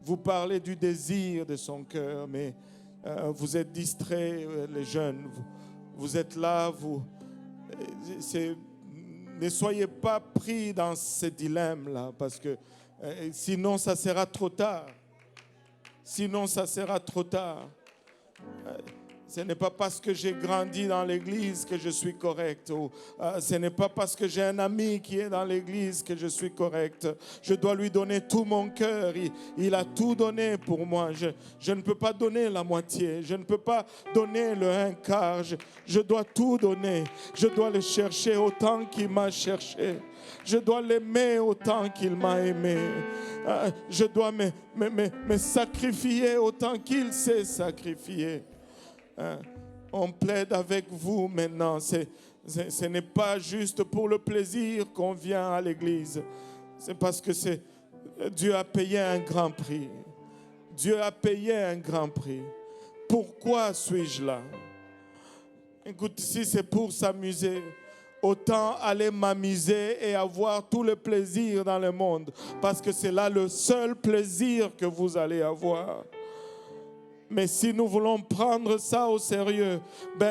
Vous parlez du désir de son cœur, mais vous êtes distraits, les jeunes. Vous êtes là, ne soyez pas pris dans ce dilemme-là, parce que sinon, ça sera trop tard. Sinon, ça sera trop tard. Ce n'est pas parce que j'ai grandi dans l'église que je suis correct. Ce n'est pas parce que j'ai un ami qui est dans l'église que je suis correct. Je dois lui donner tout mon cœur. Il a tout donné pour moi. Je ne peux pas donner la moitié. Je ne peux pas donner le un quart. Je dois tout donner. Je dois le chercher autant qu'il m'a cherché. Je dois l'aimer autant qu'il m'a aimé. Je dois me sacrifier autant qu'il s'est sacrifié. On plaide avec vous maintenant. Ce n'est pas juste pour le plaisir qu'on vient à l'église. C'est parce que Dieu a payé un grand prix. Dieu a payé un grand prix. Pourquoi suis-je là? Écoute, si c'est pour s'amuser, autant aller m'amuser et avoir tout le plaisir dans le monde. Parce que c'est là le seul plaisir que vous allez avoir. Mais si nous voulons prendre ça au sérieux,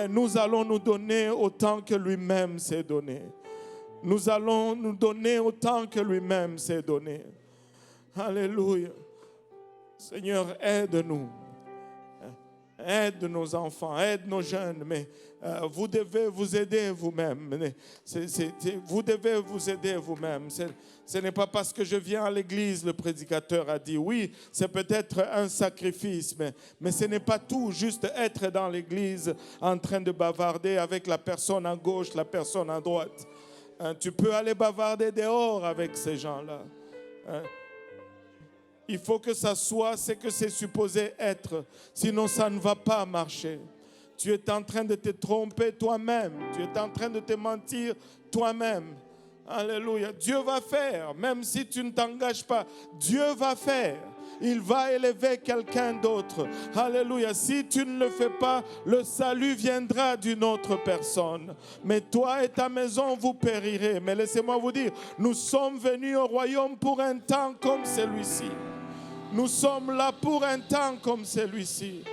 nous allons nous donner autant que lui-même s'est donné. Nous allons nous donner autant que lui-même s'est donné. Alléluia. Seigneur, aide-nous. Aide nos enfants, aide nos jeunes, mais vous devez vous aider vous-même. Vous devez vous aider vous-même. Ce n'est pas parce que je viens à l'église, le prédicateur a dit. Oui, c'est peut-être un sacrifice, mais ce n'est pas tout, juste être dans l'église en train de bavarder avec la personne à gauche, la personne à droite. Tu peux aller bavarder dehors avec ces gens-là. Il faut que ça soit ce que c'est supposé être. Sinon, ça ne va pas marcher. Tu es en train de te tromper toi-même. Tu es en train de te mentir toi-même. Alléluia. Dieu va faire. Même si tu ne t'engages pas, Dieu va faire. Il va élever quelqu'un d'autre. Alléluia. Si tu ne le fais pas, le salut viendra d'une autre personne. Mais toi et ta maison, vous périrez. Mais laissez-moi vous dire, nous sommes venus au royaume pour un temps comme celui-ci. Nous sommes là pour un temps comme celui-ci.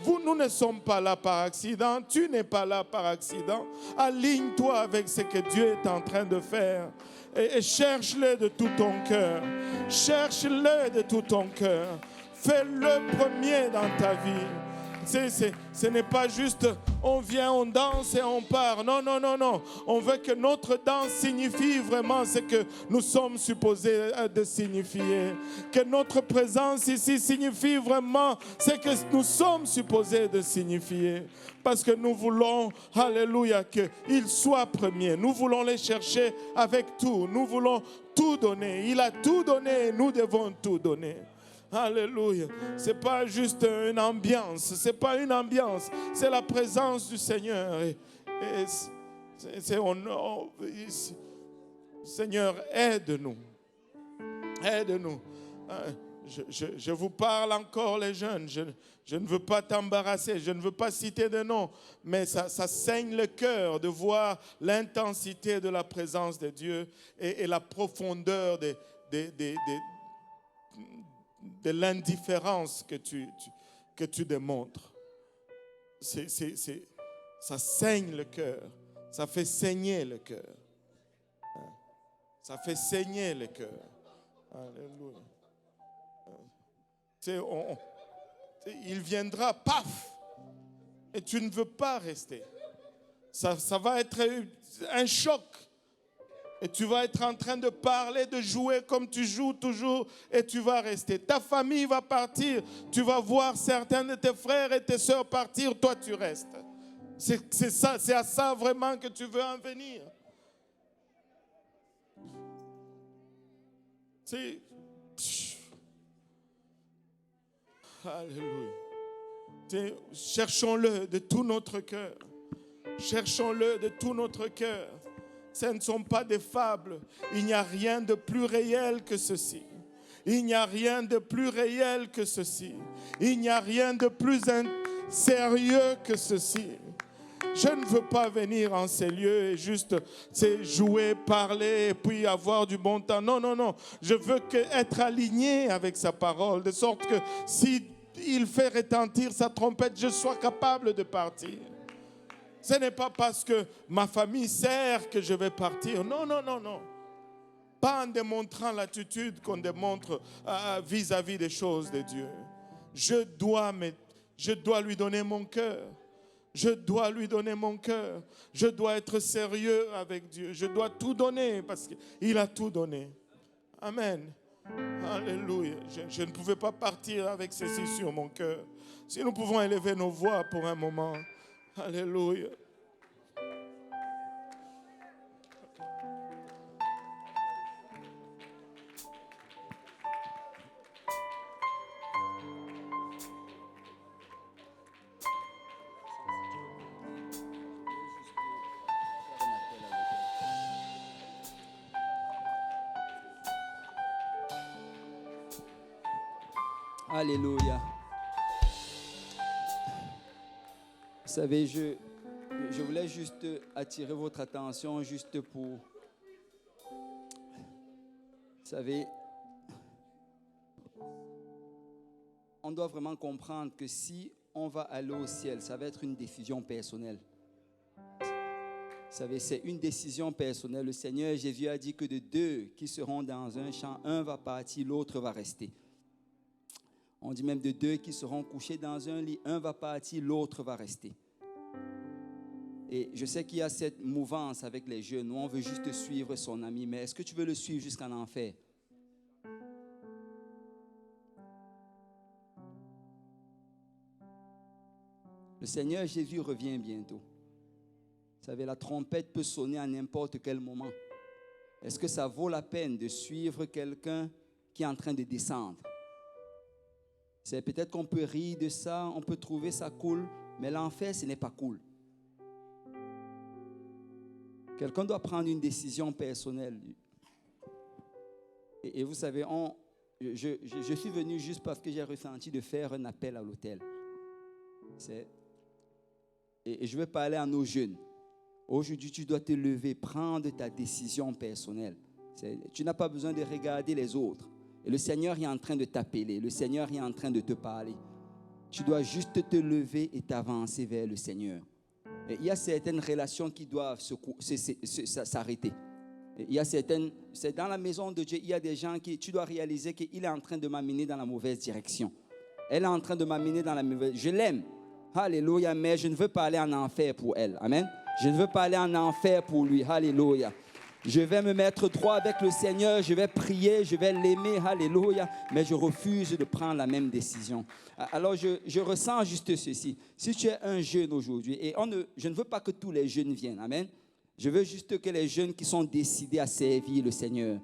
Nous ne sommes pas là par accident. Tu n'es pas là par accident. Aligne-toi avec ce que Dieu est en train de faire. Et cherche-le de tout ton cœur. Cherche-le de tout ton cœur. Fais-le premier dans ta vie. Ce n'est pas juste on vient, on danse et on part. Non, non, non, non. On veut que notre danse signifie vraiment ce que nous sommes supposés de signifier. Que notre présence ici signifie vraiment ce que nous sommes supposés de signifier. Parce que nous voulons, alléluia, qu'il soit premier. Nous voulons les chercher avec tout. Nous voulons tout donner. Il a tout donné et nous devons tout donner. Alléluia. Ce n'est pas juste une ambiance. Ce n'est pas une ambiance. C'est la présence du Seigneur. Seigneur, aide-nous. Aide-nous. Je vous parle encore, les jeunes. Je ne veux pas t'embarrasser. Je ne veux pas citer de nom. Mais ça saigne le cœur de voir l'intensité de la présence de Dieu et la profondeur de l'indifférence que tu démontres. Ça saigne le cœur. Ça fait saigner le cœur. Ça fait saigner le cœur. Alléluia. Il viendra, paf, et tu ne veux pas rester. Ça va être un choc. Et tu vas être en train de parler, de jouer comme tu joues toujours et tu vas rester. Ta famille va partir. Tu vas voir certains de tes frères et tes sœurs partir. Toi, tu restes. C'est ça, c'est à ça vraiment que tu veux en venir. C'est... Alléluia. Cherchons-le de tout notre cœur. Cherchons-le de tout notre cœur. Ce ne sont pas des fables. Il n'y a rien de plus réel que ceci. Il n'y a rien de plus réel que ceci. Il n'y a rien de plus sérieux que ceci. Je ne veux pas venir en ces lieux et juste jouer, parler et puis avoir du bon temps. Non, non, non. Je veux être aligné avec sa parole, de sorte que si il fait retentir sa trompette, je sois capable de partir. Ce n'est pas parce que ma famille sert que je vais partir. Non, non, non, non. Pas en démontrant l'attitude qu'on démontre vis-à-vis des choses de Dieu. Je dois lui donner mon cœur. Je dois lui donner mon cœur. Je dois être sérieux avec Dieu. Je dois tout donner parce qu'il a tout donné. Amen. Alléluia. Je ne pouvais pas partir avec ceci sur mon cœur. Si nous pouvons élever nos voix pour un moment. Alléluia. Alléluia. Vous savez, je voulais juste attirer votre attention juste pour... Vous savez, on doit vraiment comprendre que si on va aller au ciel, ça va être une décision personnelle. Vous savez, c'est une décision personnelle. Le Seigneur Jésus a dit que de deux qui seront dans un champ, un va partir, l'autre va rester. On dit même de deux qui seront couchés dans un lit, un va partir, l'autre va rester. Et je sais qu'il y a cette mouvance avec les jeunes où on veut juste suivre son ami, mais est-ce que tu veux le suivre jusqu'en enfer? Le Seigneur Jésus revient bientôt. Vous savez, la trompette peut sonner à n'importe quel moment. Est-ce que ça vaut la peine de suivre quelqu'un qui est en train de descendre? C'est peut-être qu'on peut rire de ça, on peut trouver ça cool, mais l'enfer, ce n'est pas cool. Quelqu'un doit prendre une décision personnelle. Et vous savez, je suis venu juste parce que j'ai ressenti de faire un appel à l'autel. Et je vais parler à nos jeunes. Aujourd'hui, tu dois te lever, prendre ta décision personnelle. Tu n'as pas besoin de regarder les autres. Et le Seigneur est en train de t'appeler. Le Seigneur est en train de te parler. Tu dois juste te lever et t'avancer vers le Seigneur. Et il y a certaines relations qui doivent s'arrêter. Il y a c'est dans la maison de Dieu, il y a des gens qui, tu dois réaliser qu'il est en train de m'amener dans la mauvaise direction. Elle est en train de m'amener dans la mauvaise... Je l'aime. Alléluia, mais je ne veux pas aller en enfer pour elle. Amen. Je ne veux pas aller en enfer pour lui. Alléluia. Je vais me mettre droit avec le Seigneur, je vais prier, je vais l'aimer, alléluia, mais je refuse de prendre la même décision. Alors, je ressens juste ceci. Si tu es un jeune aujourd'hui, et je ne veux pas que tous les jeunes viennent, amen. Je veux juste que les jeunes qui sont décidés à servir le Seigneur,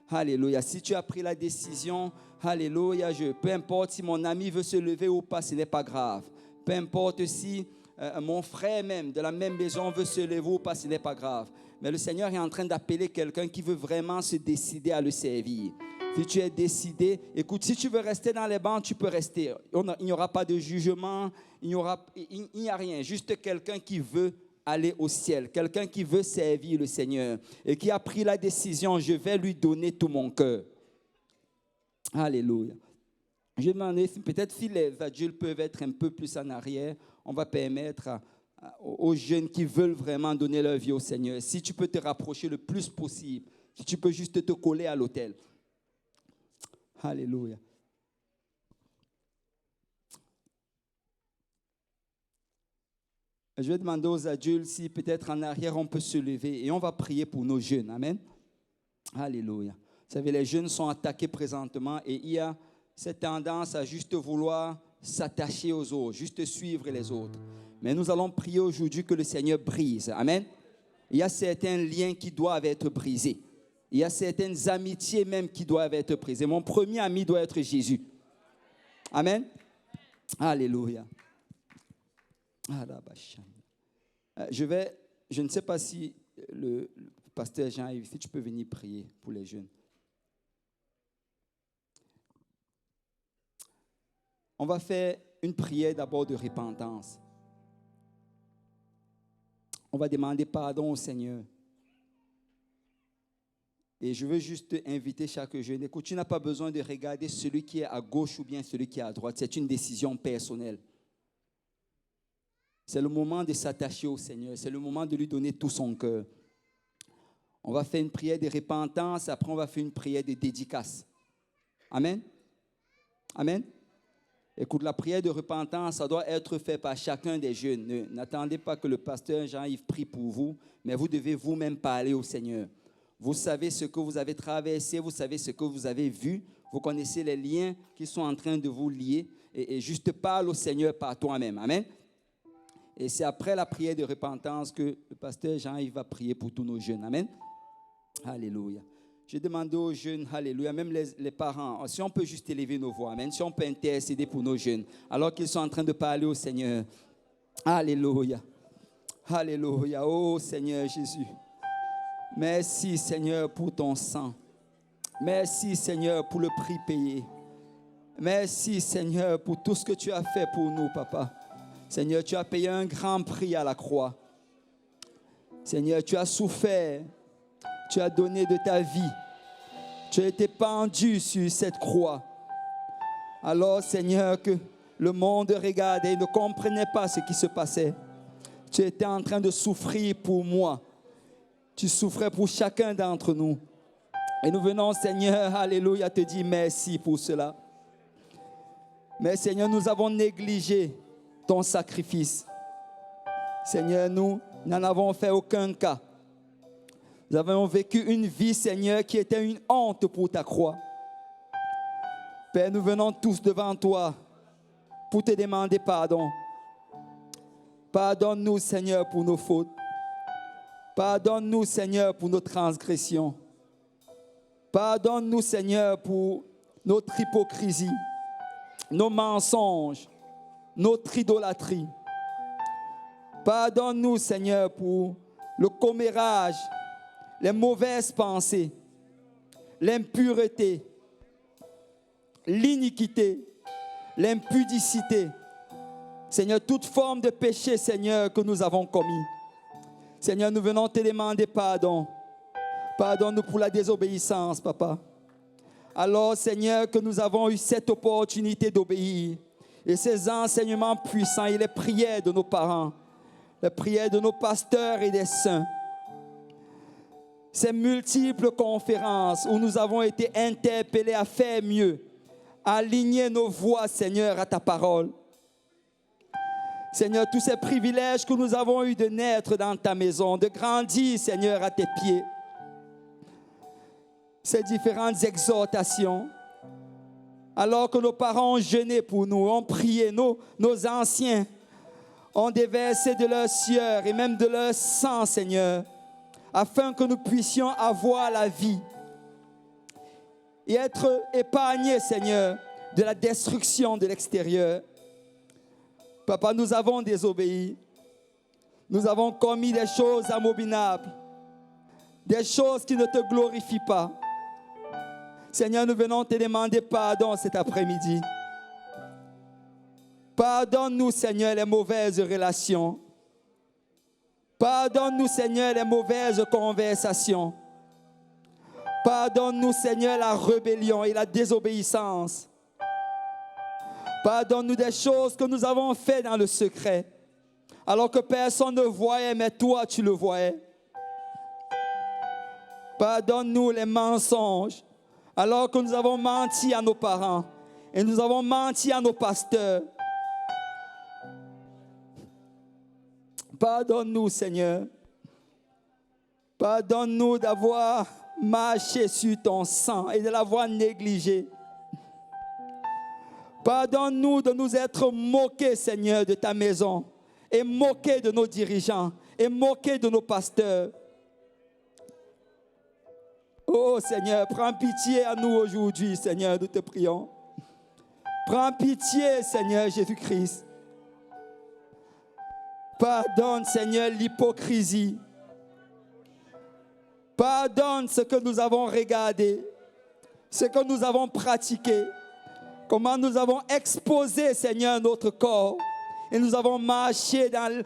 alléluia. Si tu as pris la décision, alléluia, peu importe si mon ami veut se lever ou pas, ce n'est pas grave. Peu importe si mon frère même de la même maison veut se lever ou pas, ce n'est pas grave. Mais le Seigneur est en train d'appeler quelqu'un qui veut vraiment se décider à le servir. Si tu es décidé, écoute, si tu veux rester dans les bancs, tu peux rester. Il n'y aura pas de jugement, il n'y a rien. Juste quelqu'un qui veut aller au ciel, quelqu'un qui veut servir le Seigneur et qui a pris la décision, je vais lui donner tout mon cœur. Alléluia. Je vais demander peut-être si les adultes peuvent être un peu plus en arrière, on va permettre aux jeunes qui veulent vraiment donner leur vie au Seigneur. Si tu peux te rapprocher le plus possible, si tu peux juste te coller à l'autel. Alléluia. Je vais demander aux adultes si peut-être en arrière on peut se lever et on va prier pour nos jeunes. Amen. Alléluia. Vous savez, les jeunes sont attaqués présentement et il y a cette tendance à juste vouloir s'attacher aux autres, juste suivre les autres. Mais nous allons prier aujourd'hui que le Seigneur brise. Amen. Il y a certains liens qui doivent être brisés. Il y a certaines amitiés même qui doivent être brisées. Mon premier ami doit être Jésus. Amen. Alléluia. Je ne sais pas si le pasteur Jean-Yves, si tu peux venir prier pour les jeunes. On va faire une prière d'abord de repentance. On va demander pardon au Seigneur. Et je veux juste inviter chaque jeune. Écoute, tu n'as pas besoin de regarder celui qui est à gauche ou bien celui qui est à droite. C'est une décision personnelle. C'est le moment de s'attacher au Seigneur. C'est le moment de lui donner tout son cœur. On va faire une prière de repentance. Après, on va faire une prière de dédicace. Amen. Amen. Écoute, la prière de repentance, ça doit être fait par chacun des jeunes. N'attendez pas que le pasteur Jean-Yves prie pour vous, mais vous devez vous-même parler au Seigneur. Vous savez ce que vous avez traversé, vous savez ce que vous avez vu, vous connaissez les liens qui sont en train de vous lier et juste parle au Seigneur par toi-même. Amen. Et c'est après la prière de repentance que le pasteur Jean-Yves va prier pour tous nos jeunes. Amen. Alléluia. J'ai demandé aux jeunes, alléluia, même les parents, si on peut juste élever nos voix, amen, si on peut intercéder pour nos jeunes, alors qu'ils sont en train de parler au Seigneur. Alléluia. Alléluia. Oh Seigneur Jésus. Merci Seigneur pour ton sang. Merci Seigneur pour le prix payé. Merci Seigneur pour tout ce que tu as fait pour nous, Papa. Seigneur, tu as payé un grand prix à la croix. Seigneur, tu as souffert. Tu as donné de ta vie. Tu as été pendu sur cette croix. Alors, Seigneur, que le monde regardait et ne comprenait pas ce qui se passait. Tu étais en train de souffrir pour moi. Tu souffrais pour chacun d'entre nous. Et nous venons, Seigneur, alléluia, te dire merci pour cela. Mais, Seigneur, nous avons négligé ton sacrifice. Seigneur, nous n'en avons fait aucun cas. Nous avons vécu une vie, Seigneur, qui était une honte pour ta croix. Père, nous venons tous devant toi pour te demander pardon. Pardonne-nous, Seigneur, pour nos fautes. Pardonne-nous, Seigneur, pour nos transgressions. Pardonne-nous, Seigneur, pour notre hypocrisie, nos mensonges, notre idolâtrie. Pardonne-nous, Seigneur, pour le commérage, les mauvaises pensées, l'impureté, l'iniquité, l'impudicité. Seigneur, toute forme de péché, Seigneur, que nous avons commis. Seigneur, nous venons te demander pardon. Pardonne-nous pour la désobéissance, Papa. Alors, Seigneur, que nous avons eu cette opportunité d'obéir. Et ces enseignements puissants et les prières de nos parents, les prières de nos pasteurs et des saints. Ces multiples conférences où nous avons été interpellés à faire mieux, à aligner nos voix, Seigneur, à ta parole. Seigneur, tous ces privilèges que nous avons eus de naître dans ta maison, de grandir, Seigneur, à tes pieds. Ces différentes exhortations, alors que nos parents ont jeûné pour nous, ont prié, nos anciens ont déversé de leur sueur et même de leur sang, Seigneur, afin que nous puissions avoir la vie et être épargnés, Seigneur, de la destruction de l'extérieur. Papa, nous avons désobéi. Nous avons commis des choses abominables, des choses qui ne te glorifient pas. Seigneur, nous venons te demander pardon cet après-midi. Pardonne-nous, Seigneur, les mauvaises relations. Pardonne-nous, Seigneur, les mauvaises conversations. Pardonne-nous, Seigneur, la rébellion et la désobéissance. Pardonne-nous des choses que nous avons faites dans le secret, alors que personne ne voyait, mais toi, tu le voyais. Pardonne-nous les mensonges, alors que nous avons menti à nos parents et nous avons menti à nos pasteurs. Pardonne-nous, Seigneur. Pardonne-nous d'avoir marché sur ton sang et de l'avoir négligé. Pardonne-nous de nous être moqués, Seigneur, de ta maison, et moqués de nos dirigeants, et moqués de nos pasteurs. Oh Seigneur, prends pitié à nous aujourd'hui, Seigneur, nous te prions. Prends pitié, Seigneur Jésus-Christ. Pardonne, Seigneur, l'hypocrisie. Pardonne ce que nous avons regardé, ce que nous avons pratiqué, comment nous avons exposé, Seigneur, notre corps et nous avons marché dans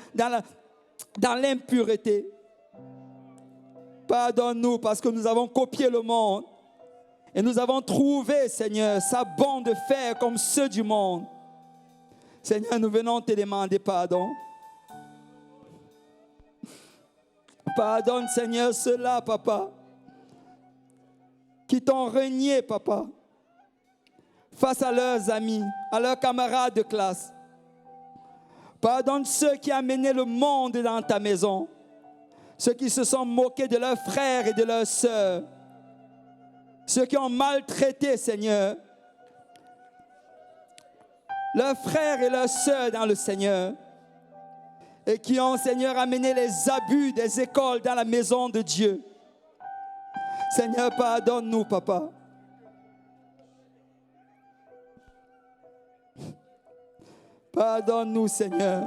l'impureté. Pardonne-nous parce que nous avons copié le monde et nous avons trouvé, Seigneur, sa bande de fer comme ceux du monde. Seigneur, nous venons te demander pardon. Pardonne, Seigneur, ceux-là, papa, qui t'ont renié, papa, face à leurs amis, à leurs camarades de classe. Pardonne ceux qui ont amené le monde dans ta maison, ceux qui se sont moqués de leurs frères et de leurs sœurs, ceux qui ont maltraité, Seigneur, leurs frères et leurs sœurs dans le Seigneur, et qui ont, Seigneur, amené les abus des écoles dans la maison de Dieu. Seigneur, pardonne-nous, papa. Pardonne-nous, Seigneur.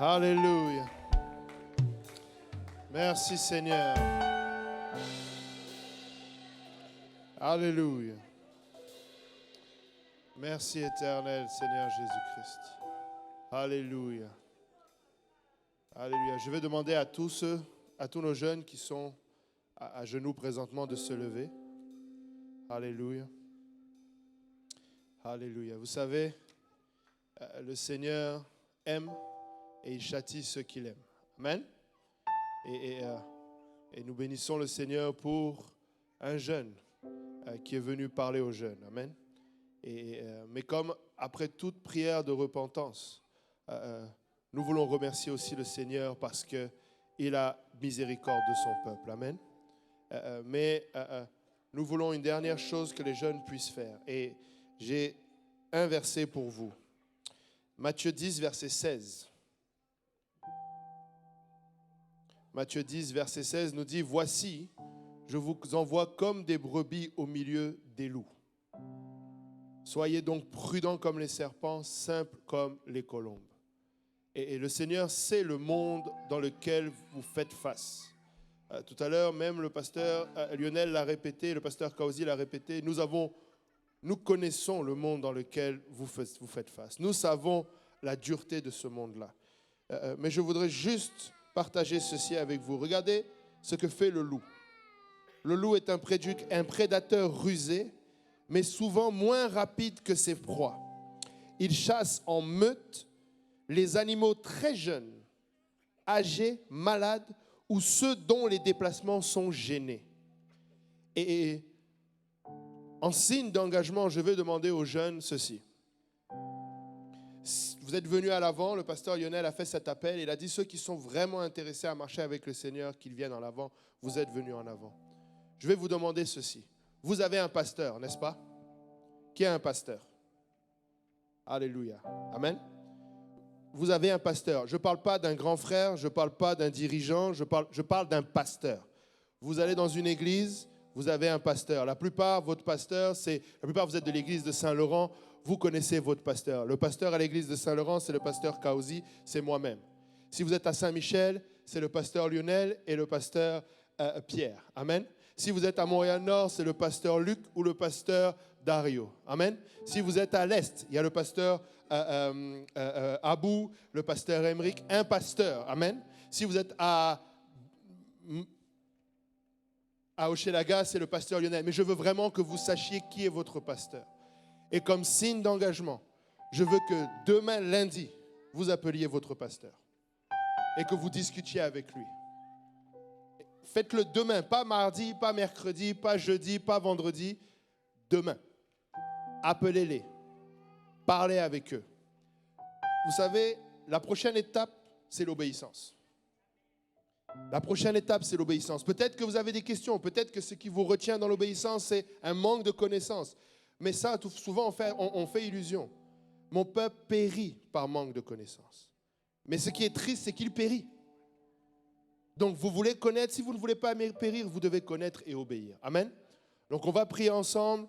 Alléluia. Merci Seigneur. Alléluia. Merci éternel Seigneur Jésus-Christ. Alléluia. Alléluia. Je vais demander à tous nos jeunes qui sont à genoux présentement de se lever. Alléluia. Alléluia. Vous savez, le Seigneur aime et il châtie ceux qu'il aime. Amen. Et nous bénissons le Seigneur pour un jeune qui est venu parler aux jeunes. Amen. Mais comme après toute prière de repentance, nous voulons remercier aussi le Seigneur parce qu'il a miséricorde de son peuple. Amen. Mais nous voulons une dernière chose que les jeunes puissent faire. Et j'ai un verset pour vous. Matthieu 10, verset 16. Matthieu 10, verset 16 nous dit « Voici, je vous envoie comme des brebis au milieu des loups. Soyez donc prudents comme les serpents, simples comme les colombes. » Et le Seigneur sait le monde dans lequel vous faites face. Tout à l'heure, même le pasteur Lionel l'a répété, le pasteur Kaozi l'a répété, nous connaissons le monde dans lequel vous faites face. Nous savons la dureté de ce monde-là. Mais je voudrais juste partager ceci avec vous. Regardez ce que fait le loup. Le loup est un prédateur rusé, mais souvent moins rapide que ses proies. Il chasse en meute les animaux très jeunes, âgés, malades ou ceux dont les déplacements sont gênés. Et en signe d'engagement, je vais demander aux jeunes ceci. Vous êtes venus à l'avant, le pasteur Lionel a fait cet appel, il a dit ceux qui sont vraiment intéressés à marcher avec le Seigneur, qu'ils viennent en avant, vous êtes venus en avant. Je vais vous demander ceci. Vous avez un pasteur, n'est-ce pas? Qui a un pasteur? Alléluia. Amen. Vous avez un pasteur. Je ne parle pas d'un grand frère, je ne parle pas d'un dirigeant, je parle d'un pasteur. Vous allez dans une église, vous avez un pasteur. La plupart, vous êtes de l'église de Saint-Laurent, vous connaissez votre pasteur. Le pasteur à l'église de Saint-Laurent, c'est le pasteur Kaozi, c'est moi-même. Si vous êtes à Saint-Michel, c'est le pasteur Lionel et le pasteur Pierre. Amen. Si vous êtes à Montréal-Nord, c'est le pasteur Luc ou le pasteur Dario. Amen. Si vous êtes à l'Est, il y a le pasteur Abou, le pasteur Emeric, un pasteur. Amen. Si vous êtes à Hochelaga, c'est le pasteur Lionel. Mais je veux vraiment que vous sachiez qui est votre pasteur. Et comme signe d'engagement, je veux que demain, lundi, vous appeliez votre pasteur et que vous discutiez avec lui. Faites-le demain, pas mardi, pas mercredi, pas jeudi, pas vendredi. Demain, appelez-les, parlez avec eux. Vous savez, la prochaine étape, c'est l'obéissance. La prochaine étape, c'est l'obéissance. Peut-être que vous avez des questions, peut-être que ce qui vous retient dans l'obéissance, c'est un manque de connaissances. Mais ça, souvent, on fait illusion. Mon peuple périt par manque de connaissances. Mais ce qui est triste, c'est qu'il périt. Donc, vous voulez connaître. Si vous ne voulez pas périr, vous devez connaître et obéir. Amen. Donc, on va prier ensemble.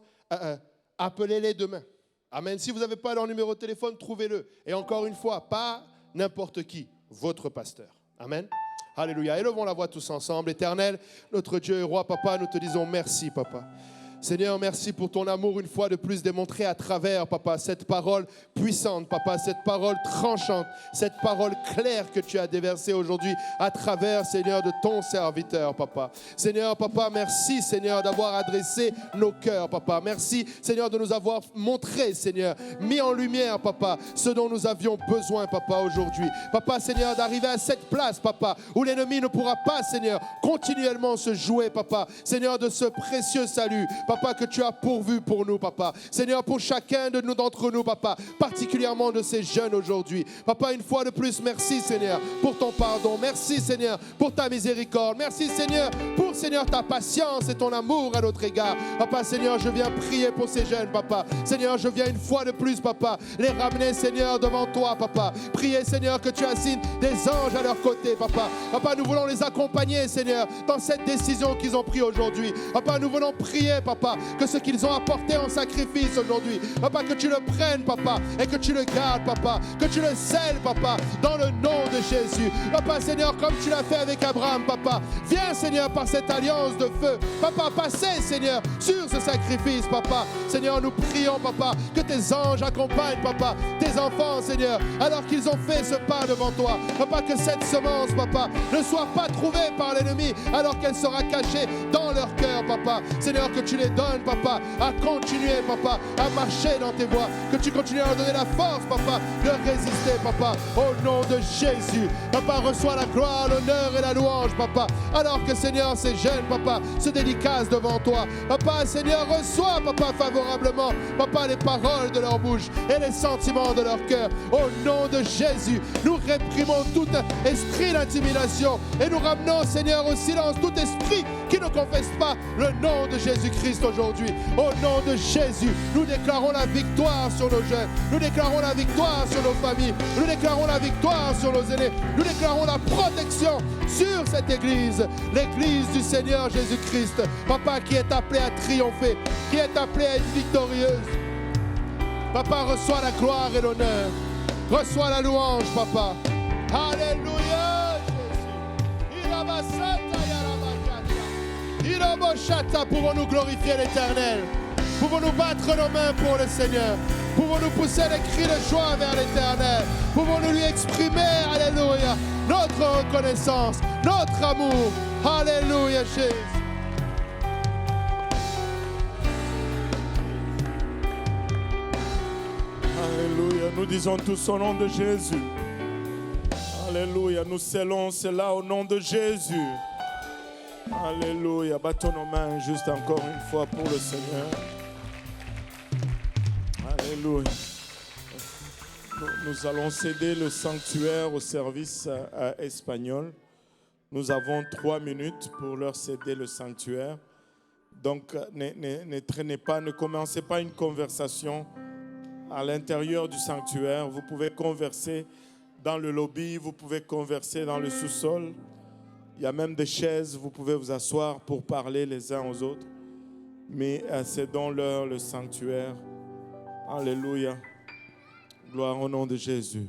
Appelez-les demain. Amen. Si vous n'avez pas leur numéro de téléphone, trouvez-le. Et encore une fois, pas n'importe qui, votre pasteur. Amen. Alléluia. Élevons la voix tous ensemble. Éternel, notre Dieu et roi, papa, nous te disons merci, papa. Seigneur, merci pour ton amour une fois de plus démontré à travers, papa, cette parole puissante, papa, cette parole tranchante, cette parole claire que tu as déversée aujourd'hui à travers, Seigneur, de ton serviteur, papa. Seigneur, papa, merci, Seigneur, d'avoir adressé nos cœurs, papa. Merci, Seigneur, de nous avoir montré, Seigneur, mis en lumière, papa, ce dont nous avions besoin, papa, aujourd'hui. Papa, Seigneur, d'arriver à cette place, papa, où l'ennemi ne pourra pas, Seigneur, continuellement se jouer, papa. Seigneur, de ce précieux salut, papa, que tu as pourvu pour nous, papa. Seigneur, pour chacun d'entre nous, papa, particulièrement de ces jeunes aujourd'hui. Papa, une fois de plus, merci, Seigneur, pour ton pardon. Merci, Seigneur, pour ta miséricorde. Merci, Seigneur, pour, Seigneur, ta patience et ton amour à notre égard. Papa, Seigneur, je viens prier pour ces jeunes, papa. Seigneur, je viens une fois de plus, papa, les ramener, Seigneur, devant toi, papa. Prier, Seigneur, que tu assignes des anges à leur côté, papa. Papa, nous voulons les accompagner, Seigneur, dans cette décision qu'ils ont prise aujourd'hui. Papa, nous voulons prier, papa, que ce qu'ils ont apporté en sacrifice aujourd'hui, papa, que tu le prennes, papa, et que tu le gardes, papa, que tu le scelles, papa, dans le nom de Jésus. Papa, Seigneur, comme tu l'as fait avec Abraham, papa, viens, Seigneur, par cette alliance de feu, papa, passez, Seigneur, sur ce sacrifice, papa. Seigneur, nous prions, papa, que tes anges accompagnent, papa, tes tes enfants, Seigneur, alors qu'ils ont fait ce pas devant toi. Papa, que cette semence, papa, ne soit pas trouvée par l'ennemi, alors qu'elle sera cachée dans leur cœur, papa. Seigneur, que tu les donnes, papa, à continuer, papa, à marcher dans tes voies. Que tu continues à leur donner la force, papa, de résister, papa, au nom de Jésus. Papa, reçois la gloire, l'honneur et la louange, papa. Alors que, Seigneur, ces jeunes, papa, se dédicacent devant toi. Papa, Seigneur, reçois, papa, favorablement, papa, les paroles de leur bouche et les sentiments de leur cœur. Au nom de Jésus, nous réprimons tout esprit d'intimidation et nous ramenons, Seigneur, au silence tout esprit qui ne confesse pas le nom de Jésus-Christ aujourd'hui. Au nom de Jésus, nous déclarons la victoire sur nos jeunes. Nous déclarons la victoire sur nos familles. Nous déclarons la victoire sur nos aînés. Nous déclarons la protection sur cette église, l'église du Seigneur Jésus-Christ. Papa, qui est appelée à triompher, qui est appelée à être victorieuse. Papa, reçois la gloire et l'honneur. Reçois la louange, papa. Alléluia, Jésus. Pouvons-nous glorifier l'Éternel? Pouvons-nous battre nos mains pour le Seigneur? Pouvons-nous pousser des cris de joie vers l'Éternel? Pouvons-nous lui exprimer, alléluia, notre reconnaissance, notre amour? Alléluia, Jésus. Alléluia. Nous disons tous au nom de Jésus. Alléluia. Nous scellons cela au nom de Jésus. Alléluia. Battons nos mains juste encore une fois pour le Seigneur. Alléluia. Nous allons céder le sanctuaire au service espagnol. Nous avons 3 minutes pour leur céder le sanctuaire. Donc, ne traînez pas, ne commencez pas une conversation à l'intérieur du sanctuaire. Vous pouvez converser dans le lobby, vous pouvez converser dans le sous-sol. Il y a même des chaises, vous pouvez vous asseoir pour parler les uns aux autres. Mais cédons-leur le sanctuaire. Alléluia. Gloire au nom de Jésus.